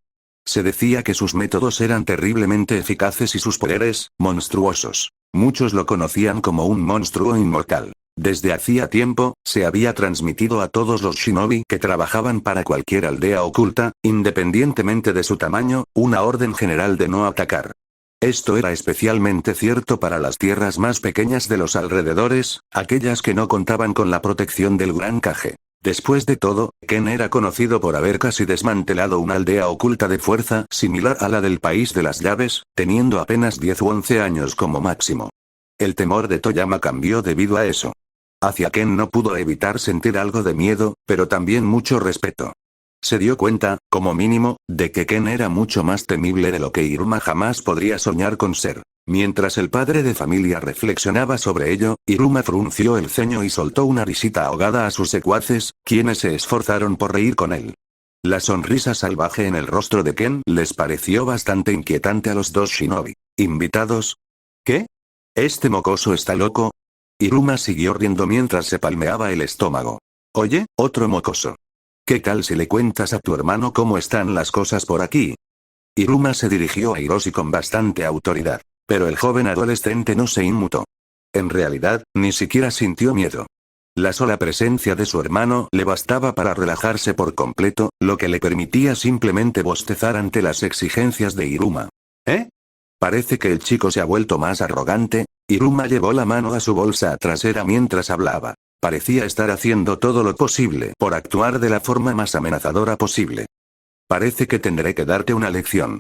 Se decía que sus métodos eran terriblemente eficaces y sus poderes, monstruosos. Muchos lo conocían como un monstruo inmortal. Desde hacía tiempo, se había transmitido a todos los shinobi que trabajaban para cualquier aldea oculta, independientemente de su tamaño, una orden general de no atacar. Esto era especialmente cierto para las tierras más pequeñas de los alrededores, aquellas que no contaban con la protección del Gran Kage. Después de todo, Ken era conocido por haber casi desmantelado una aldea oculta de fuerza similar a la del País de las Llaves, teniendo apenas 10 u 11 años como máximo. El temor de Toyama cambió debido a eso. Hacia Ken no pudo evitar sentir algo de miedo, pero también mucho respeto. Se dio cuenta, como mínimo, de que Ken era mucho más temible de lo que Iruma jamás podría soñar con ser. Mientras el padre de familia reflexionaba sobre ello, Iruma frunció el ceño y soltó una risita ahogada a sus secuaces, quienes se esforzaron por reír con él. La sonrisa salvaje en el rostro de Ken les pareció bastante inquietante a los dos shinobi. ¿Invitados? ¿Qué? ¿Este mocoso está loco? Iruma siguió riendo mientras se palmeaba el estómago. Oye, otro mocoso. ¿Qué tal si le cuentas a tu hermano cómo están las cosas por aquí? Iruma se dirigió a Hiroshi con bastante autoridad. Pero el joven adolescente no se inmutó. En realidad, ni siquiera sintió miedo. La sola presencia de su hermano le bastaba para relajarse por completo, lo que le permitía simplemente bostezar ante las exigencias de Iruma. ¿Eh? Parece que el chico se ha vuelto más arrogante. Iruma llevó la mano a su bolsa trasera mientras hablaba. Parecía estar haciendo todo lo posible por actuar de la forma más amenazadora posible. Parece que tendré que darte una lección.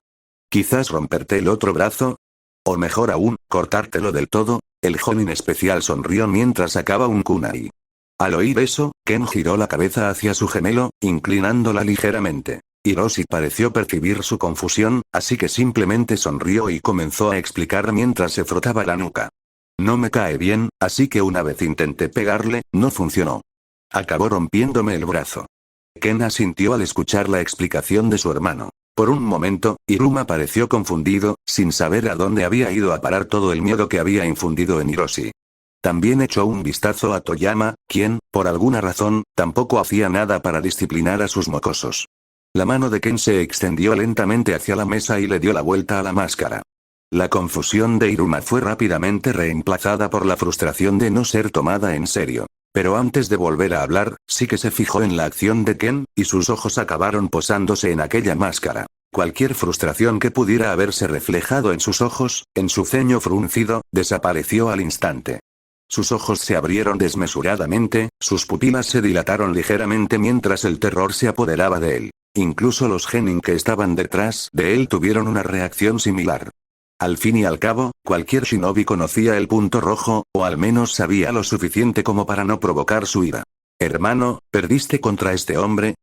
Quizás romperte el otro brazo. O mejor aún, cortártelo del todo. El joven especial sonrió mientras sacaba un kunai. Al oír eso, Ken giró la cabeza hacia su gemelo, inclinándola ligeramente. Hiroshi pareció percibir su confusión, así que simplemente sonrió y comenzó a explicar mientras se frotaba la nuca. No me cae bien, así que una vez intenté pegarle, no funcionó. Acabó rompiéndome el brazo. Ken asintió al escuchar la explicación de su hermano. Por un momento, Iruma pareció confundido, sin saber a dónde había ido a parar todo el miedo que había infundido en Hiroshi. También echó un vistazo a Toyama, quien, por alguna razón, tampoco hacía nada para disciplinar a sus mocosos. La mano de Ken se extendió lentamente hacia la mesa y le dio la vuelta a la máscara. La confusión de Iruma fue rápidamente reemplazada por la frustración de no ser tomada en serio. Pero antes de volver a hablar, sí que se fijó en la acción de Ken, y sus ojos acabaron posándose en aquella máscara. Cualquier frustración que pudiera haberse reflejado en sus ojos, en su ceño fruncido, desapareció al instante. Sus ojos se abrieron desmesuradamente, sus pupilas se dilataron ligeramente mientras el terror se apoderaba de él. Incluso los genin que estaban detrás de él tuvieron una reacción similar. Al fin y al cabo, cualquier shinobi conocía el punto rojo, o al menos sabía lo suficiente como para no provocar su ira. Hermano, ¿perdiste contra este hombre?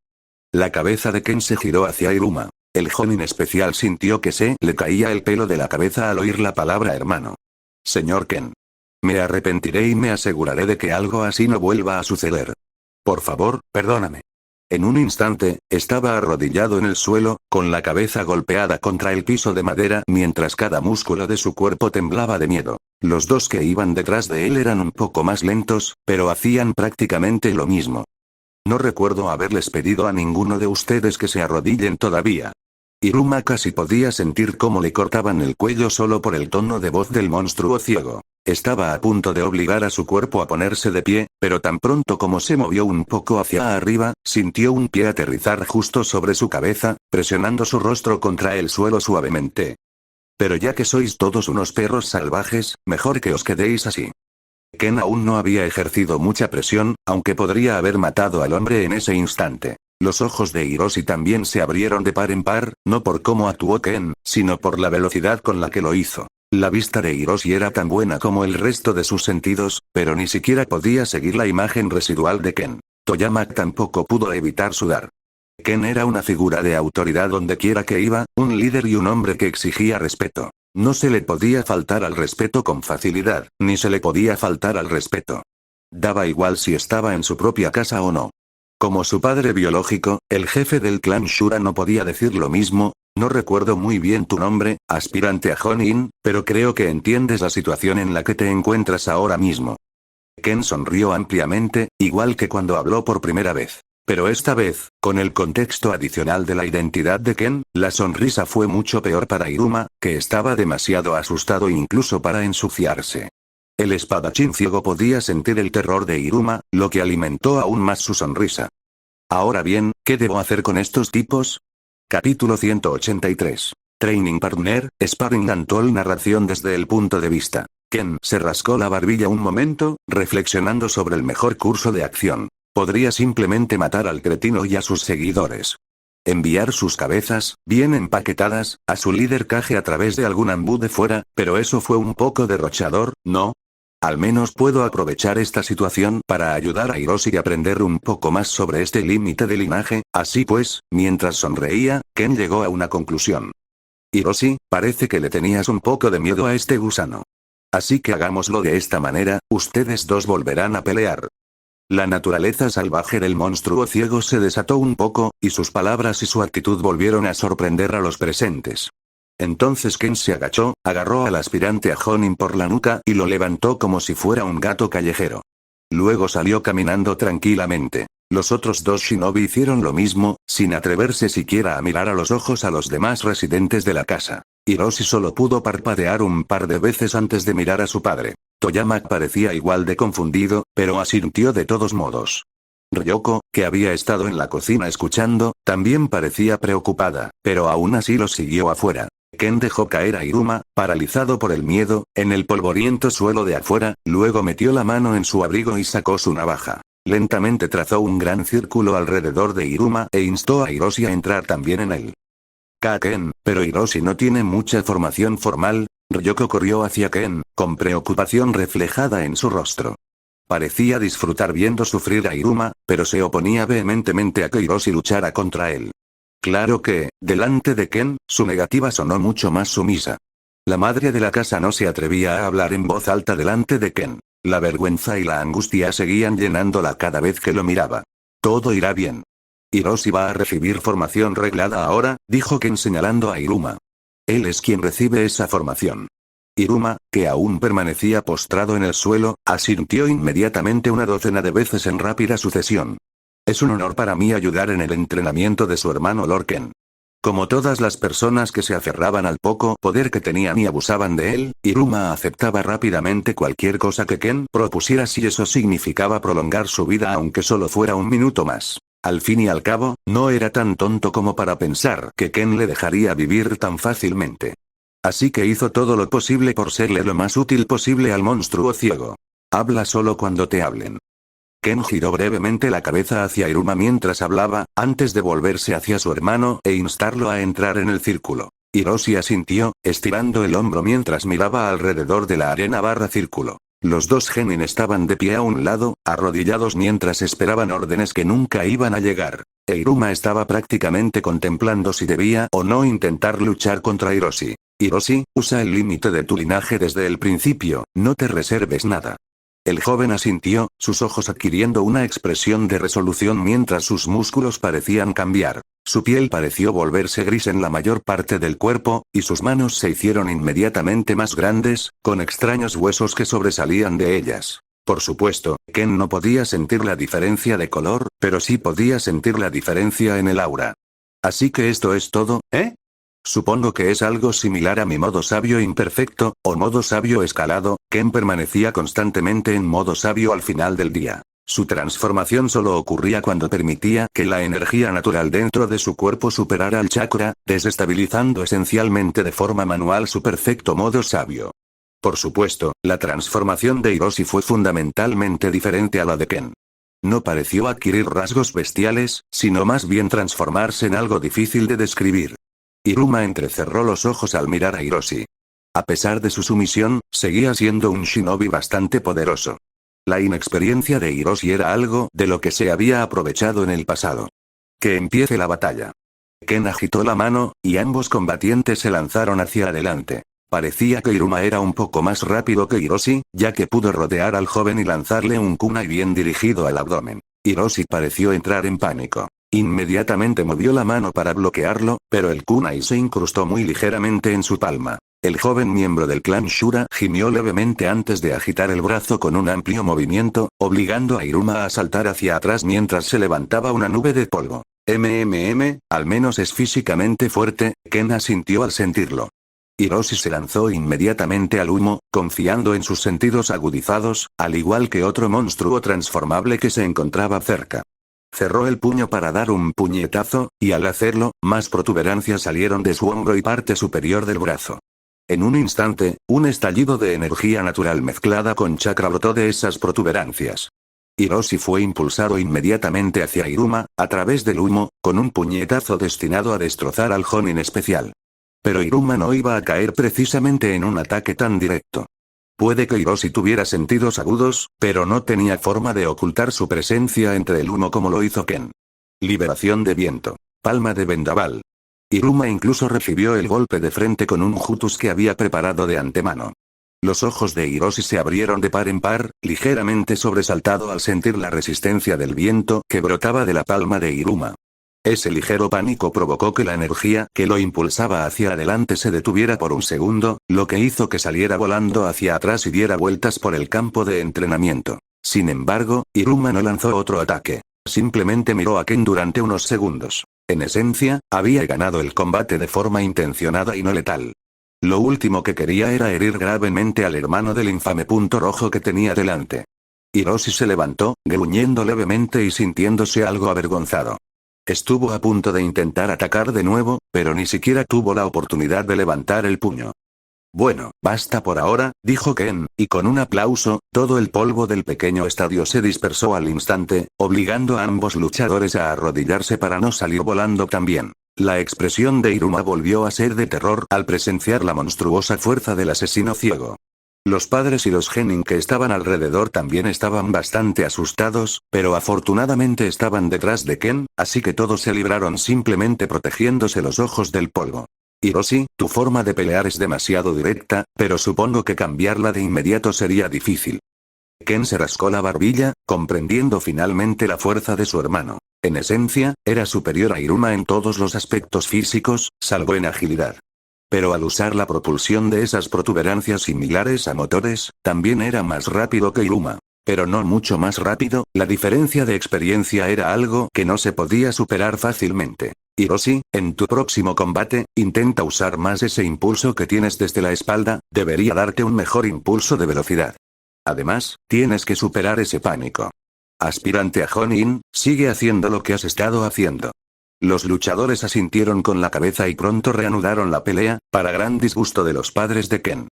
La cabeza de Ken se giró hacia Iruma. El joven especial sintió que se le caía el pelo de la cabeza al oír la palabra hermano. Señor Ken. Me arrepentiré y me aseguraré de que algo así no vuelva a suceder. Por favor, perdóname. En un instante, estaba arrodillado en el suelo, con la cabeza golpeada contra el piso de madera mientras cada músculo de su cuerpo temblaba de miedo. Los dos que iban detrás de él eran un poco más lentos, pero hacían prácticamente lo mismo. No recuerdo haberles pedido a ninguno de ustedes que se arrodillen todavía. Iruma casi podía sentir cómo le cortaban el cuello solo por el tono de voz del monstruo ciego. Estaba a punto de obligar a su cuerpo a ponerse de pie, pero tan pronto como se movió un poco hacia arriba, sintió un pie aterrizar justo sobre su cabeza, presionando su rostro contra el suelo suavemente. Pero ya que sois todos unos perros salvajes, mejor que os quedéis así. Ken aún no había ejercido mucha presión, aunque podría haber matado al hombre en ese instante. Los ojos de Hiroshi también se abrieron de par en par, no por cómo actuó Ken, sino por la velocidad con la que lo hizo. La vista de Hiroshi era tan buena como el resto de sus sentidos, pero ni siquiera podía seguir la imagen residual de Ken. Toyama tampoco pudo evitar sudar. Ken era una figura de autoridad donde quiera que iba, un líder y un hombre que exigía respeto. No se le podía faltar al respeto con facilidad, ni se le podía faltar al respeto. Daba igual si estaba en su propia casa o no. Como su padre biológico, el jefe del clan Shura no podía decir lo mismo. No recuerdo muy bien tu nombre, aspirante a Jonin, pero creo que entiendes la situación en la que te encuentras ahora mismo. Ken sonrió ampliamente, igual que cuando habló por primera vez. Pero esta vez, con el contexto adicional de la identidad de Ken, la sonrisa fue mucho peor para Iruma, que estaba demasiado asustado incluso para ensuciarse. El espadachín ciego podía sentir el terror de Iruma, lo que alimentó aún más su sonrisa. Ahora bien, ¿qué debo hacer con estos tipos? Capítulo 183. Training Partner, Sparring and Talk. Narración desde el punto de vista. Ken se rascó la barbilla un momento, reflexionando sobre el mejor curso de acción. Podría simplemente matar al cretino y a sus seguidores. Enviar sus cabezas, bien empaquetadas, a su líder Kage a través de algún ambú de fuera, pero eso fue un poco derrochador, ¿no? Al menos puedo aprovechar esta situación para ayudar a Hiroshi y aprender un poco más sobre este límite de linaje. Así pues, mientras sonreía, Ken llegó a una conclusión. Hiroshi, parece que le tenías un poco de miedo a este gusano. Así que hagámoslo de esta manera, ustedes dos volverán a pelear. La naturaleza salvaje del monstruo ciego se desató un poco, y sus palabras y su actitud volvieron a sorprender a los presentes. Entonces Ken se agachó, agarró al aspirante a Jonin por la nuca y lo levantó como si fuera un gato callejero. Luego salió caminando tranquilamente. Los otros dos shinobi hicieron lo mismo, sin atreverse siquiera a mirar a los ojos a los demás residentes de la casa. Hiroshi solo pudo parpadear un par de veces antes de mirar a su padre. Toyama parecía igual de confundido, pero asintió de todos modos. Ryoko, que había estado en la cocina escuchando, también parecía preocupada, pero aún así lo siguió afuera. Ken dejó caer a Iruma, paralizado por el miedo, en el polvoriento suelo de afuera, luego metió la mano en su abrigo y sacó su navaja. Lentamente trazó un gran círculo alrededor de Iruma e instó a Hiroshi a entrar también en él. Ken, pero Hiroshi no tiene mucha formación formal. Ryoko corrió hacia Ken, con preocupación reflejada en su rostro. Parecía disfrutar viendo sufrir a Iruma, pero se oponía vehementemente a que Hiroshi luchara contra él. Claro que, delante de Ken, su negativa sonó mucho más sumisa. La madre de la casa no se atrevía a hablar en voz alta delante de Ken. La vergüenza y la angustia seguían llenándola cada vez que lo miraba. Todo irá bien. Hiroshi va a recibir formación reglada ahora, dijo Ken señalando a Iruma. Él es quien recibe esa formación. Iruma, que aún permanecía postrado en el suelo, asintió inmediatamente una docena de veces en rápida sucesión. Es un honor para mí ayudar en el entrenamiento de su hermano Lord Ken. Como todas las personas que se aferraban al poco poder que tenían y abusaban de él, Iruma aceptaba rápidamente cualquier cosa que Ken propusiera si eso significaba prolongar su vida aunque solo fuera un minuto más. Al fin y al cabo, no era tan tonto como para pensar que Ken le dejaría vivir tan fácilmente. Así que hizo todo lo posible por serle lo más útil posible al monstruo ciego. Habla solo cuando te hablen. Ken giró brevemente la cabeza hacia Iruma mientras hablaba, antes de volverse hacia su hermano e instarlo a entrar en el círculo. Hiroshi asintió, estirando el hombro mientras miraba alrededor de la arena barra círculo. Los dos genin estaban de pie a un lado, arrodillados mientras esperaban órdenes que nunca iban a llegar. Iruma estaba prácticamente contemplando si debía o no intentar luchar contra Hiroshi. Hiroshi, usa el límite de tu linaje desde el principio, no te reserves nada. El joven asintió, sus ojos adquiriendo una expresión de resolución mientras sus músculos parecían cambiar. Su piel pareció volverse gris en la mayor parte del cuerpo, y sus manos se hicieron inmediatamente más grandes, con extraños huesos que sobresalían de ellas. Por supuesto, Ken no podía sentir la diferencia de color, pero sí podía sentir la diferencia en el aura. Así que esto es todo, ¿eh? Supongo que es algo similar a mi modo sabio imperfecto, o modo sabio escalado. Ken permanecía constantemente en modo sabio al final del día. Su transformación solo ocurría cuando permitía que la energía natural dentro de su cuerpo superara al chakra, desestabilizando esencialmente de forma manual su perfecto modo sabio. Por supuesto, la transformación de Hiroshi fue fundamentalmente diferente a la de Ken. No pareció adquirir rasgos bestiales, sino más bien transformarse en algo difícil de describir. Iruma entrecerró los ojos al mirar a Hiroshi. A pesar de su sumisión, seguía siendo un shinobi bastante poderoso. La inexperiencia de Hiroshi era algo de lo que se había aprovechado en el pasado. Que empiece la batalla. Ken agitó la mano, y ambos combatientes se lanzaron hacia adelante. Parecía que Iruma era un poco más rápido que Hiroshi, ya que pudo rodear al joven y lanzarle un kunai bien dirigido al abdomen. Hiroshi pareció entrar en pánico. Inmediatamente movió la mano para bloquearlo, pero el kunai se incrustó muy ligeramente en su palma. El joven miembro del clan Shura gimió levemente antes de agitar el brazo con un amplio movimiento, obligando a Iruma a saltar hacia atrás mientras se levantaba una nube de polvo. Al menos es físicamente fuerte, Ken asintió al sentirlo. Hiroshi se lanzó inmediatamente al humo, confiando en sus sentidos agudizados, al igual que otro monstruo transformable que se encontraba cerca. Cerró el puño para dar un puñetazo, y al hacerlo, más protuberancias salieron de su hombro y parte superior del brazo. En un instante, un estallido de energía natural mezclada con chakra brotó de esas protuberancias. Hiroshi fue impulsado inmediatamente hacia Iruma, a través del humo, con un puñetazo destinado a destrozar al Jonin especial. Pero Iruma no iba a caer precisamente en un ataque tan directo. Puede que Hiroshi tuviera sentidos agudos, pero no tenía forma de ocultar su presencia entre el humo como lo hizo Ken. Liberación de viento. Palma de vendaval. Iruma incluso recibió el golpe de frente con un jutus que había preparado de antemano. Los ojos de Hiroshi se abrieron de par en par, ligeramente sobresaltado al sentir la resistencia del viento que brotaba de la palma de Iruma. Ese ligero pánico provocó que la energía que lo impulsaba hacia adelante se detuviera por un segundo, lo que hizo que saliera volando hacia atrás y diera vueltas por el campo de entrenamiento. Sin embargo, Iruma no lanzó otro ataque. Simplemente miró a Ken durante unos segundos. En esencia, había ganado el combate de forma intencionada y no letal. Lo último que quería era herir gravemente al hermano del infame punto rojo que tenía delante. Hiroshi se levantó, gruñendo levemente y sintiéndose algo avergonzado. Estuvo a punto de intentar atacar de nuevo, pero ni siquiera tuvo la oportunidad de levantar el puño. Bueno, basta por ahora, dijo Ken, y con un aplauso, todo el polvo del pequeño estadio se dispersó al instante, obligando a ambos luchadores a arrodillarse para no salir volando también. La expresión de Iruma volvió a ser de terror al presenciar la monstruosa fuerza del asesino ciego. Los padres y los genin que estaban alrededor también estaban bastante asustados, pero afortunadamente estaban detrás de Ken, así que todos se libraron simplemente protegiéndose los ojos del polvo. Hiroshi, tu forma de pelear es demasiado directa, pero supongo que cambiarla de inmediato sería difícil. Ken se rascó la barbilla, comprendiendo finalmente la fuerza de su hermano. En esencia, era superior a Iruma en todos los aspectos físicos, salvo en agilidad. Pero al usar la propulsión de esas protuberancias similares a motores, también era más rápido que Iruma. Pero no mucho más rápido, la diferencia de experiencia era algo que no se podía superar fácilmente. Hiroshi, en tu próximo combate, intenta usar más ese impulso que tienes desde la espalda, debería darte un mejor impulso de velocidad. Además, tienes que superar ese pánico. Aspirante a Jonin, sigue haciendo lo que has estado haciendo. Los luchadores asintieron con la cabeza y pronto reanudaron la pelea, para gran disgusto de los padres de Ken.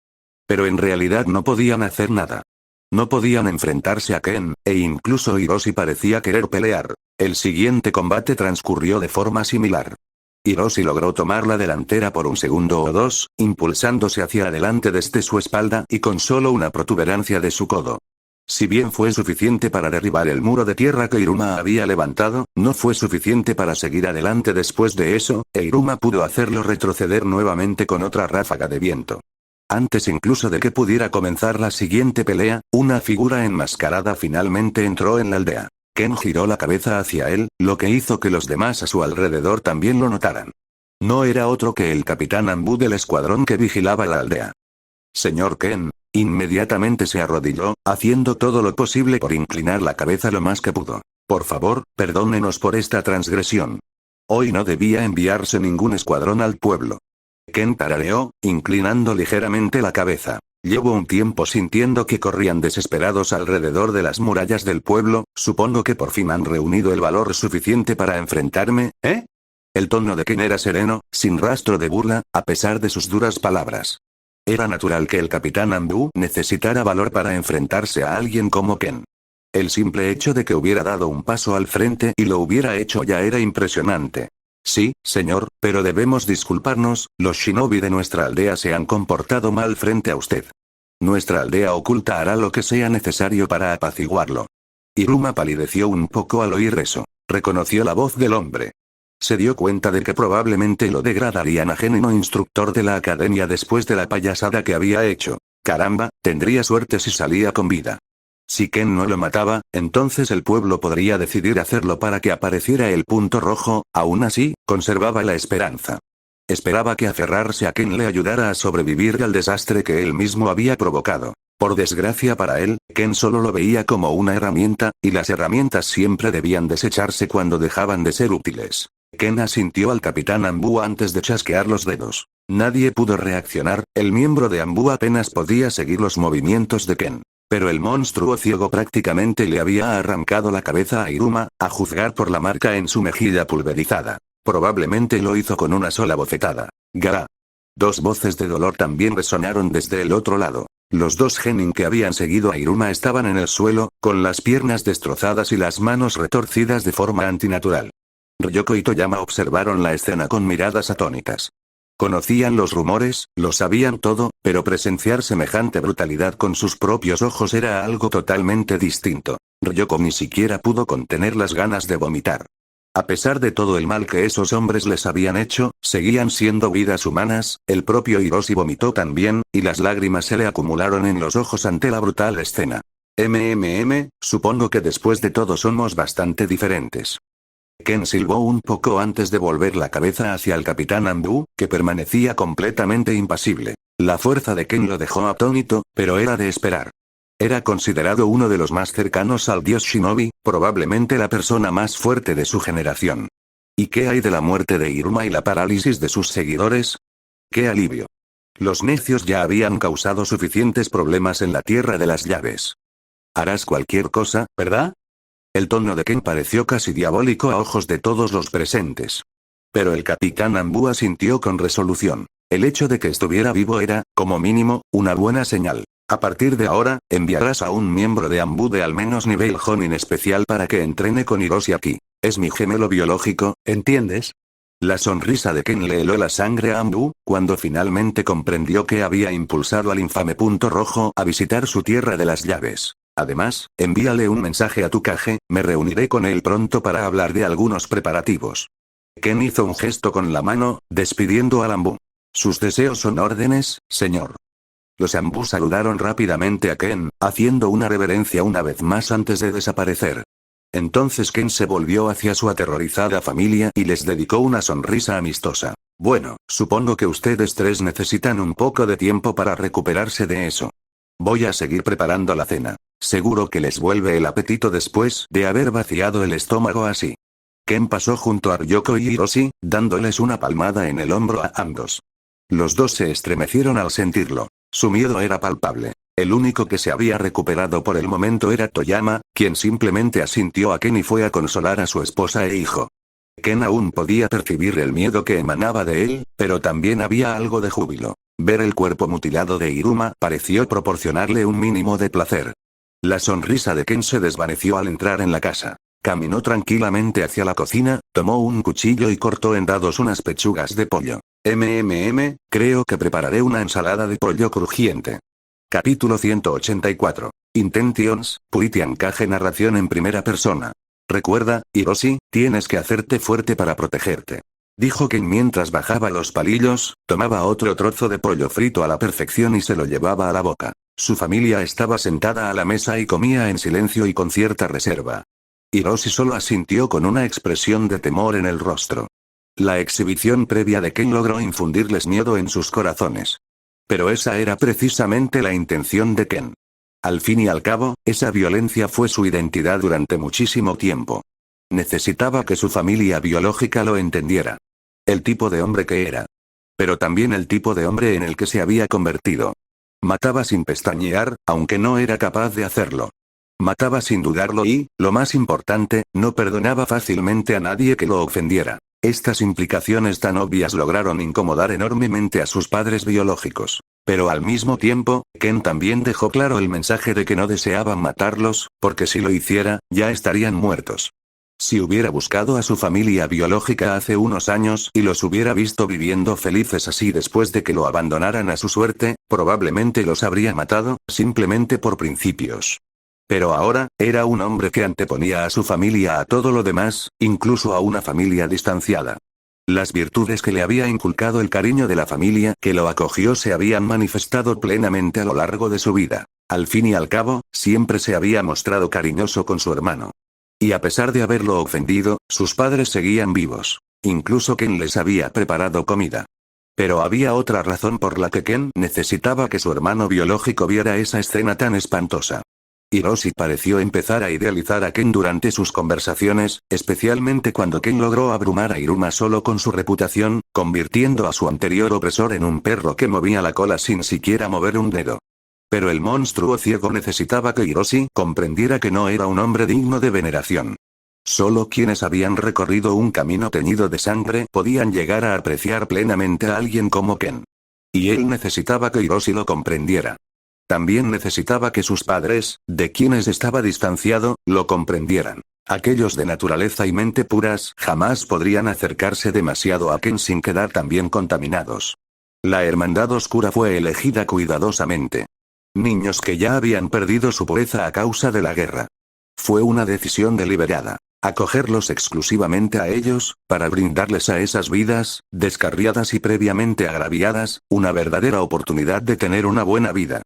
Pero en realidad no podían hacer nada. No podían enfrentarse a Ken, e incluso Hiroshi parecía querer pelear. El siguiente combate transcurrió de forma similar. Hiroshi logró tomar la delantera por un segundo o dos, impulsándose hacia adelante desde su espalda y con solo una protuberancia de su codo. Si bien fue suficiente para derribar el muro de tierra que Iruma había levantado, no fue suficiente para seguir adelante después de eso, e Iruma pudo hacerlo retroceder nuevamente con otra ráfaga de viento. Antes incluso de que pudiera comenzar la siguiente pelea, una figura enmascarada finalmente entró en la aldea. Ken giró la cabeza hacia él, lo que hizo que los demás a su alrededor también lo notaran. No era otro que el capitán Anbu del escuadrón que vigilaba la aldea. Señor Ken, inmediatamente se arrodilló, haciendo todo lo posible por inclinar la cabeza lo más que pudo. Por favor, perdónenos por esta transgresión. Hoy no debía enviarse ningún escuadrón al pueblo. Ken tarareó, inclinando ligeramente la cabeza. Llevo un tiempo sintiendo que corrían desesperados alrededor de las murallas del pueblo, supongo que por fin han reunido el valor suficiente para enfrentarme, ¿eh? El tono de Ken era sereno, sin rastro de burla, a pesar de sus duras palabras. Era natural que el capitán Anbu necesitara valor para enfrentarse a alguien como Ken. El simple hecho de que hubiera dado un paso al frente y lo hubiera hecho ya era impresionante. Sí, señor, pero debemos disculparnos, los shinobi de nuestra aldea se han comportado mal frente a usted. Nuestra aldea oculta hará lo que sea necesario para apaciguarlo. Iruma palideció un poco al oír eso. Reconoció la voz del hombre. Se dio cuenta de que probablemente lo degradarían a genuino instructor de la academia después de la payasada que había hecho. Caramba, tendría suerte si salía con vida. Si Ken no lo mataba, entonces el pueblo podría decidir hacerlo para que apareciera el punto rojo, aún así, conservaba la esperanza. Esperaba que aferrarse a Ken le ayudara a sobrevivir al desastre que él mismo había provocado. Por desgracia para él, Ken solo lo veía como una herramienta, y las herramientas siempre debían desecharse cuando dejaban de ser útiles. Ken asintió al capitán Anbu antes de chasquear los dedos. Nadie pudo reaccionar, el miembro de Anbu apenas podía seguir los movimientos de Ken. Pero el monstruo ciego prácticamente le había arrancado la cabeza a Iruma, a juzgar por la marca en su mejilla pulverizada. Probablemente lo hizo con una sola bofetada. ¡Gara! Dos voces de dolor también resonaron desde el otro lado. Los dos genin que habían seguido a Iruma estaban en el suelo, con las piernas destrozadas y las manos retorcidas de forma antinatural. Ryoko y Toyama observaron la escena con miradas atónitas. Conocían los rumores, lo sabían todo, pero presenciar semejante brutalidad con sus propios ojos era algo totalmente distinto. Ryoko ni siquiera pudo contener las ganas de vomitar. A pesar de todo el mal que esos hombres les habían hecho, seguían siendo vidas humanas. El propio Hiroshi vomitó también, y las lágrimas se le acumularon en los ojos ante la brutal escena. Supongo que después de todo somos bastante diferentes. Ken silbó un poco antes de volver la cabeza hacia el Capitán Anbu, que permanecía completamente impasible. La fuerza de Ken lo dejó atónito, pero era de esperar. Era considerado uno de los más cercanos al dios Shinobi, probablemente la persona más fuerte de su generación. ¿Y qué hay de la muerte de Iruma y la parálisis de sus seguidores? ¡Qué alivio! Los necios ya habían causado suficientes problemas en la Tierra de las Llaves. Harás cualquier cosa, ¿verdad? El tono de Ken pareció casi diabólico a ojos de todos los presentes. Pero el Capitán Anbu asintió con resolución. El hecho de que estuviera vivo era, como mínimo, una buena señal. A partir de ahora, enviarás a un miembro de Anbu de al menos nivel Jonin especial para que entrene con Hiroshi aquí. Es mi gemelo biológico, ¿entiendes? La sonrisa de Ken le heló la sangre a Anbu, cuando finalmente comprendió que había impulsado al infame Punto Rojo a visitar su tierra de las llaves. Además, envíale un mensaje a Tukage, me reuniré con él pronto para hablar de algunos preparativos. Ken hizo un gesto con la mano, despidiendo al Anbu. Sus deseos son órdenes, señor. Los Anbu saludaron rápidamente a Ken, haciendo una reverencia una vez más antes de desaparecer. Entonces Ken se volvió hacia su aterrorizada familia y les dedicó una sonrisa amistosa. Bueno, supongo que ustedes tres necesitan un poco de tiempo para recuperarse de eso. Voy a seguir preparando la cena. Seguro que les vuelve el apetito después de haber vaciado el estómago así. Ken pasó junto a Ryoko y Hiroshi, dándoles una palmada en el hombro a ambos. Los dos se estremecieron al sentirlo. Su miedo era palpable. El único que se había recuperado por el momento era Toyama, quien simplemente asintió a Ken y fue a consolar a su esposa e hijo. Ken aún podía percibir el miedo que emanaba de él, pero también había algo de júbilo. Ver el cuerpo mutilado de Iruma pareció proporcionarle un mínimo de placer. La sonrisa de Ken se desvaneció al entrar en la casa. Caminó tranquilamente hacia la cocina, tomó un cuchillo y cortó en dados unas pechugas de pollo. Creo que prepararé una ensalada de pollo crujiente. Capítulo 184. Intentions, Puitiankage narración en primera persona. Recuerda, Hiroshi, tienes que hacerte fuerte para protegerte. Dijo Ken mientras bajaba los palillos, tomaba otro trozo de pollo frito a la perfección y se lo llevaba a la boca. Su familia estaba sentada a la mesa y comía en silencio y con cierta reserva. Hiroshi solo asintió con una expresión de temor en el rostro. La exhibición previa de Ken logró infundirles miedo en sus corazones. Pero esa era precisamente la intención de Ken. Al fin y al cabo, esa violencia fue su identidad durante muchísimo tiempo. Necesitaba que su familia biológica lo entendiera. El tipo de hombre que era. Pero también el tipo de hombre en el que se había convertido. Mataba sin pestañear, aunque no era capaz de hacerlo. Mataba sin dudarlo y, lo más importante, no perdonaba fácilmente a nadie que lo ofendiera. Estas implicaciones tan obvias lograron incomodar enormemente a sus padres biológicos. Pero al mismo tiempo, Ken también dejó claro el mensaje de que no deseaban matarlos, porque si lo hiciera, ya estarían muertos. Si hubiera buscado a su familia biológica hace unos años y los hubiera visto viviendo felices así después de que lo abandonaran a su suerte, probablemente los habría matado, simplemente por principios. Pero ahora, era un hombre que anteponía a su familia a todo lo demás, incluso a una familia distanciada. Las virtudes que le había inculcado el cariño de la familia que lo acogió se habían manifestado plenamente a lo largo de su vida. Al fin y al cabo, siempre se había mostrado cariñoso con su hermano. Y a pesar de haberlo ofendido, sus padres seguían vivos. Incluso Ken les había preparado comida. Pero había otra razón por la que Ken necesitaba que su hermano biológico viera esa escena tan espantosa. Hiroshi pareció empezar a idealizar a Ken durante sus conversaciones, especialmente cuando Ken logró abrumar a Iruma solo con su reputación, convirtiendo a su anterior opresor en un perro que movía la cola sin siquiera mover un dedo. Pero el monstruo ciego necesitaba que Hiroshi comprendiera que no era un hombre digno de veneración. Solo quienes habían recorrido un camino teñido de sangre podían llegar a apreciar plenamente a alguien como Ken. Y él necesitaba que Hiroshi lo comprendiera. También necesitaba que sus padres, de quienes estaba distanciado, lo comprendieran. Aquellos de naturaleza y mente puras jamás podrían acercarse demasiado a Ken sin quedar también contaminados. La Hermandad Oscura fue elegida cuidadosamente. Niños que ya habían perdido su pureza a causa de la guerra. Fue una decisión deliberada. acogerlos exclusivamente a ellos, para brindarles a esas vidas, descarriadas y previamente agraviadas, una verdadera oportunidad de tener una buena vida.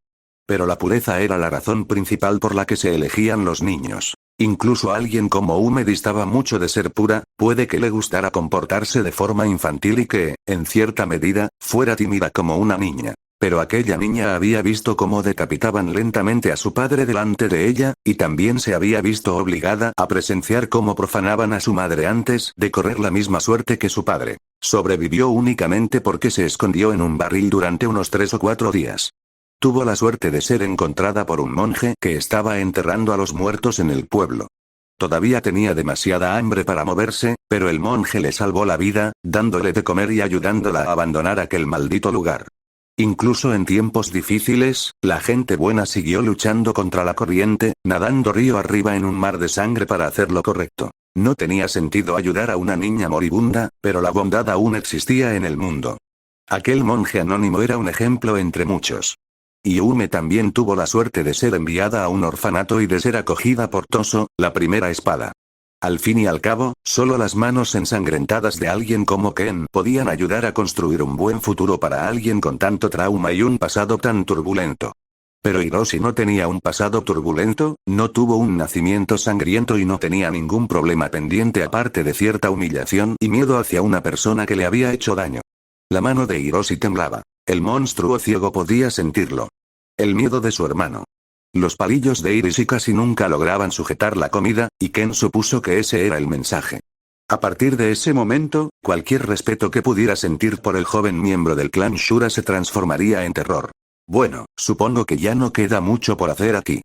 Pero la pureza era la razón principal por la que se elegían los niños. Incluso alguien como Ume distaba mucho de ser pura, puede que le gustara comportarse de forma infantil y que, en cierta medida, fuera tímida como una niña. Pero aquella niña había visto cómo decapitaban lentamente a su padre delante de ella, y también se había visto obligada a presenciar cómo profanaban a su madre antes de correr la misma suerte que su padre. Sobrevivió únicamente porque se escondió en un barril durante unos 3 o 4 días. Tuvo la suerte de ser encontrada por un monje que estaba enterrando a los muertos en el pueblo. Todavía tenía demasiada hambre para moverse, pero el monje le salvó la vida, dándole de comer y ayudándola a abandonar aquel maldito lugar. Incluso en tiempos difíciles, la gente buena siguió luchando contra la corriente, nadando río arriba en un mar de sangre para hacer lo correcto. No tenía sentido ayudar a una niña moribunda, pero la bondad aún existía en el mundo. Aquel monje anónimo era un ejemplo entre muchos. Yume también tuvo la suerte de ser enviada a un orfanato y de ser acogida por Toso, la primera espada. Al fin y al cabo, solo las manos ensangrentadas de alguien como Ken podían ayudar a construir un buen futuro para alguien con tanto trauma y un pasado tan turbulento. Pero Hiroshi no tenía un pasado turbulento, no tuvo un nacimiento sangriento y no tenía ningún problema pendiente aparte de cierta humillación y miedo hacia una persona que le había hecho daño. La mano de Hiroshi temblaba. El monstruo ciego podía sentirlo. El miedo de su hermano. Los palillos de Iris y casi nunca lograban sujetar la comida, y Ken supuso que ese era el mensaje. A partir de ese momento, cualquier respeto que pudiera sentir por el joven miembro del clan Shura se transformaría en terror. Bueno, supongo que ya no queda mucho por hacer aquí.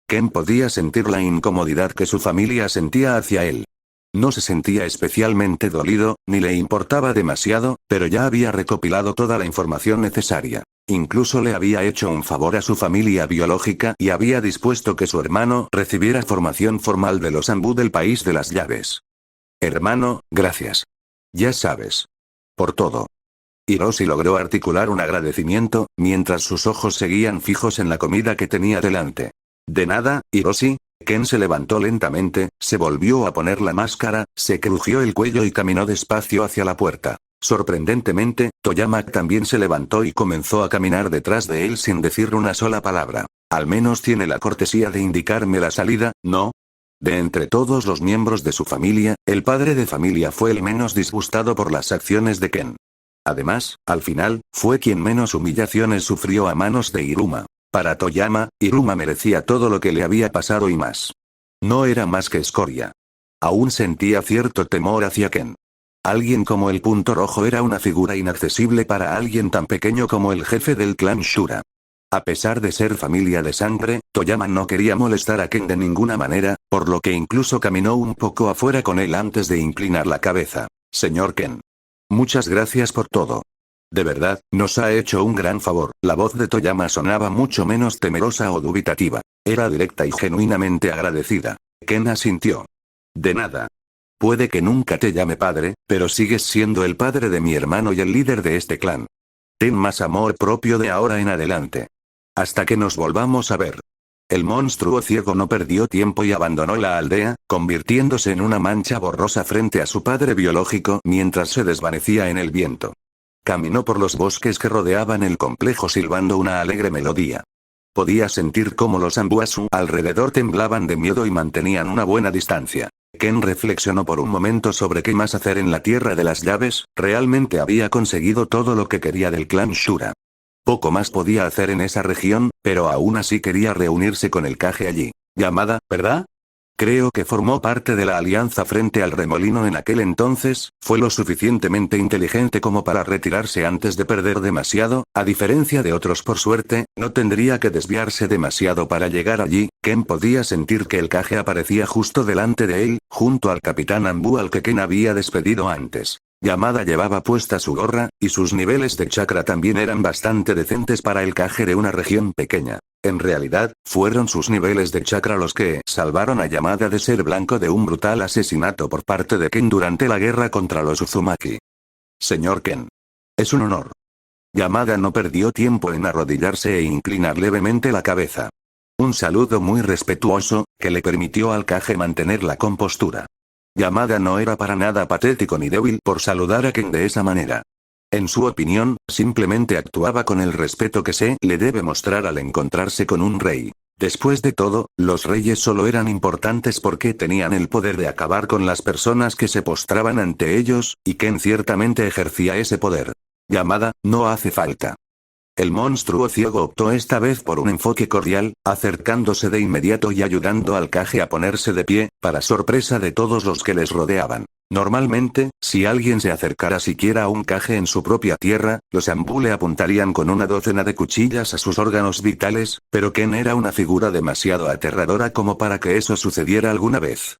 Ken podía sentir la incomodidad que su familia sentía hacia él. No se sentía especialmente dolido, ni le importaba demasiado, pero ya había recopilado toda la información necesaria. Incluso le había hecho un favor a su familia biológica y había dispuesto que su hermano recibiera formación formal de los Anbu del país de las llaves. Hermano, gracias. Ya sabes. Por todo. Hiroshi logró articular un agradecimiento, mientras sus ojos seguían fijos en la comida que tenía delante. De nada, Hiroshi. Ken se levantó lentamente, se volvió a poner la máscara, se crujió el cuello y caminó despacio hacia la puerta. Sorprendentemente, Toyama también se levantó y comenzó a caminar detrás de él sin decir una sola palabra. Al menos tiene la cortesía de indicarme la salida, ¿no? De entre todos los miembros de su familia, el padre de familia fue el menos disgustado por las acciones de Ken. Además, al final, fue quien menos humillaciones sufrió a manos de Iruma. Para Toyama, Iruma merecía todo lo que le había pasado y más. No era más que escoria. Aún sentía cierto temor hacia Ken. Alguien como el Punto Rojo era una figura inaccesible para alguien tan pequeño como el jefe del clan Shura. A pesar de ser familia de sangre, Toyama no quería molestar a Ken de ninguna manera, por lo que incluso caminó un poco afuera con él antes de inclinar la cabeza. Señor Ken. Muchas gracias por todo. De verdad, nos ha hecho un gran favor. La voz de Toyama sonaba mucho menos temerosa o dubitativa. Era directa y genuinamente agradecida. Ken asintió. De nada. Puede que nunca te llame padre, pero sigues siendo el padre de mi hermano y el líder de este clan. Ten más amor propio de ahora en adelante. Hasta que nos volvamos a ver. El monstruo ciego no perdió tiempo y abandonó la aldea, convirtiéndose en una mancha borrosa frente a su padre biológico mientras se desvanecía en el viento. Caminó por los bosques que rodeaban el complejo silbando una alegre melodía. Podía sentir cómo los Anbu a su alrededor temblaban de miedo y mantenían una buena distancia. Ken reflexionó por un momento sobre qué más hacer en la Tierra de las Llaves, realmente había conseguido todo lo que quería del clan Shura. Poco más podía hacer en esa región, pero aún así quería reunirse con el Kage allí. Llamada, ¿verdad? Creo que formó parte de la alianza frente al remolino en aquel entonces, fue lo suficientemente inteligente como para retirarse antes de perder demasiado, a diferencia de otros por suerte, no tendría que desviarse demasiado para llegar allí. Ken podía sentir que el Kage aparecía justo delante de él, junto al capitán Anbu al que Ken había despedido antes. Yamada llevaba puesta su gorra, y sus niveles de chakra también eran bastante decentes para el Kage de una región pequeña. En realidad, fueron sus niveles de chakra los que salvaron a Yamada de ser blanco de un brutal asesinato por parte de Ken durante la guerra contra los Uzumaki. Señor Ken. Es un honor. Yamada no perdió tiempo en arrodillarse e inclinar levemente la cabeza. Un saludo muy respetuoso, que le permitió al Kage mantener la compostura. Yamada no era para nada patético ni débil por saludar a Ken de esa manera. En su opinión, simplemente actuaba con el respeto que se le debe mostrar al encontrarse con un rey. Después de todo, los reyes solo eran importantes porque tenían el poder de acabar con las personas que se postraban ante ellos, y Ken ciertamente ejercía ese poder. Yamada, no hace falta. El monstruo ciego optó esta vez por un enfoque cordial, acercándose de inmediato y ayudando al Kage a ponerse de pie, para sorpresa de todos los que les rodeaban. Normalmente, si alguien se acercara siquiera a un Kage en su propia tierra, los Anbu le apuntarían con una docena de cuchillas a sus órganos vitales, pero Ken era una figura demasiado aterradora como para que eso sucediera alguna vez.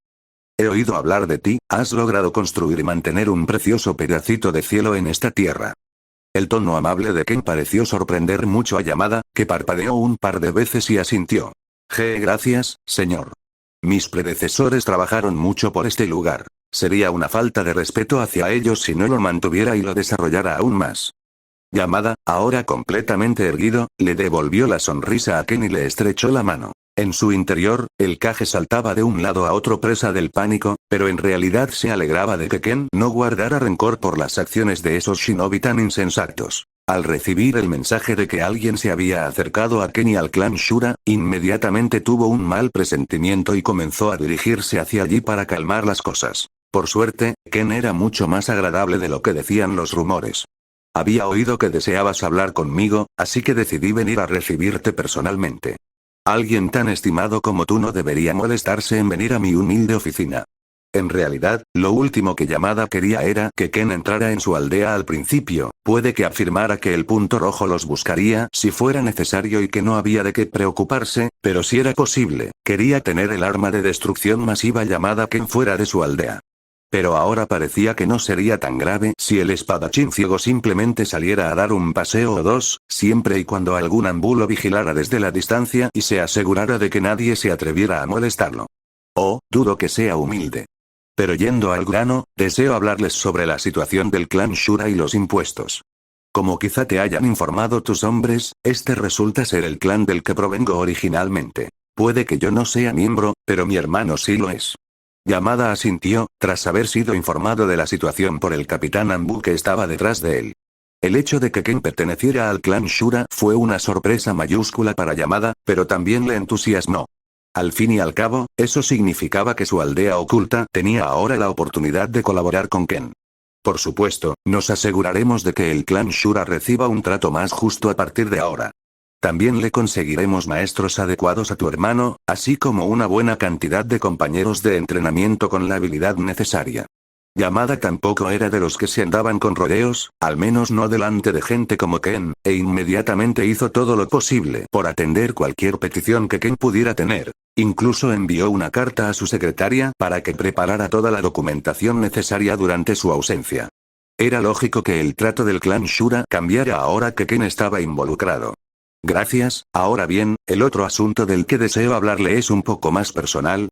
He oído hablar de ti, has logrado construir y mantener un precioso pedacito de cielo en esta tierra. El tono amable de Ken pareció sorprender mucho a Yamada, que parpadeó un par de veces y asintió. Gracias, señor. Mis predecesores trabajaron mucho por este lugar. Sería una falta de respeto hacia ellos si no lo mantuviera y lo desarrollara aún más. Yamada, ahora completamente erguido, le devolvió la sonrisa a Ken y le estrechó la mano. En su interior, el Kage saltaba de un lado a otro presa del pánico, pero en realidad se alegraba de que Ken no guardara rencor por las acciones de esos shinobi tan insensatos. Al recibir el mensaje de que alguien se había acercado a Ken y al clan Shura, inmediatamente tuvo un mal presentimiento y comenzó a dirigirse hacia allí para calmar las cosas. Por suerte, Ken era mucho más agradable de lo que decían los rumores. Había oído que deseabas hablar conmigo, así que decidí venir a recibirte personalmente. Alguien tan estimado como tú no debería molestarse en venir a mi humilde oficina. En realidad, lo último que Yamada quería era que Ken entrara en su aldea al principio, puede que afirmara que el punto rojo los buscaría si fuera necesario y que no había de qué preocuparse, pero si era posible, quería tener el arma de destrucción masiva llamada Ken fuera de su aldea. Pero ahora parecía que no sería tan grave si el espadachín ciego simplemente saliera a dar un paseo o dos, siempre y cuando algún Anbu lo vigilara desde la distancia y se asegurara de que nadie se atreviera a molestarlo. Oh, dudo que sea humilde. Pero yendo al grano, deseo hablarles sobre la situación del clan Shura y los impuestos. Como quizá te hayan informado tus hombres, este resulta ser el clan del que provengo originalmente. Puede que yo no sea miembro, pero mi hermano sí lo es. Yamada asintió, tras haber sido informado de la situación por el capitán Anbu que estaba detrás de él. El hecho de que Ken perteneciera al clan Shura fue una sorpresa mayúscula para Yamada, pero también le entusiasmó. Al fin y al cabo, eso significaba que su aldea oculta tenía ahora la oportunidad de colaborar con Ken. Por supuesto, nos aseguraremos de que el clan Shura reciba un trato más justo a partir de ahora. También le conseguiremos maestros adecuados a tu hermano, así como una buena cantidad de compañeros de entrenamiento con la habilidad necesaria. Yamada tampoco era de los que se andaban con rodeos, al menos no delante de gente como Ken, e inmediatamente hizo todo lo posible por atender cualquier petición que Ken pudiera tener. Incluso envió una carta a su secretaria para que preparara toda la documentación necesaria durante su ausencia. Era lógico que el trato del clan Shura cambiara ahora que Ken estaba involucrado. Gracias, ahora bien, el otro asunto del que deseo hablarle es un poco más personal,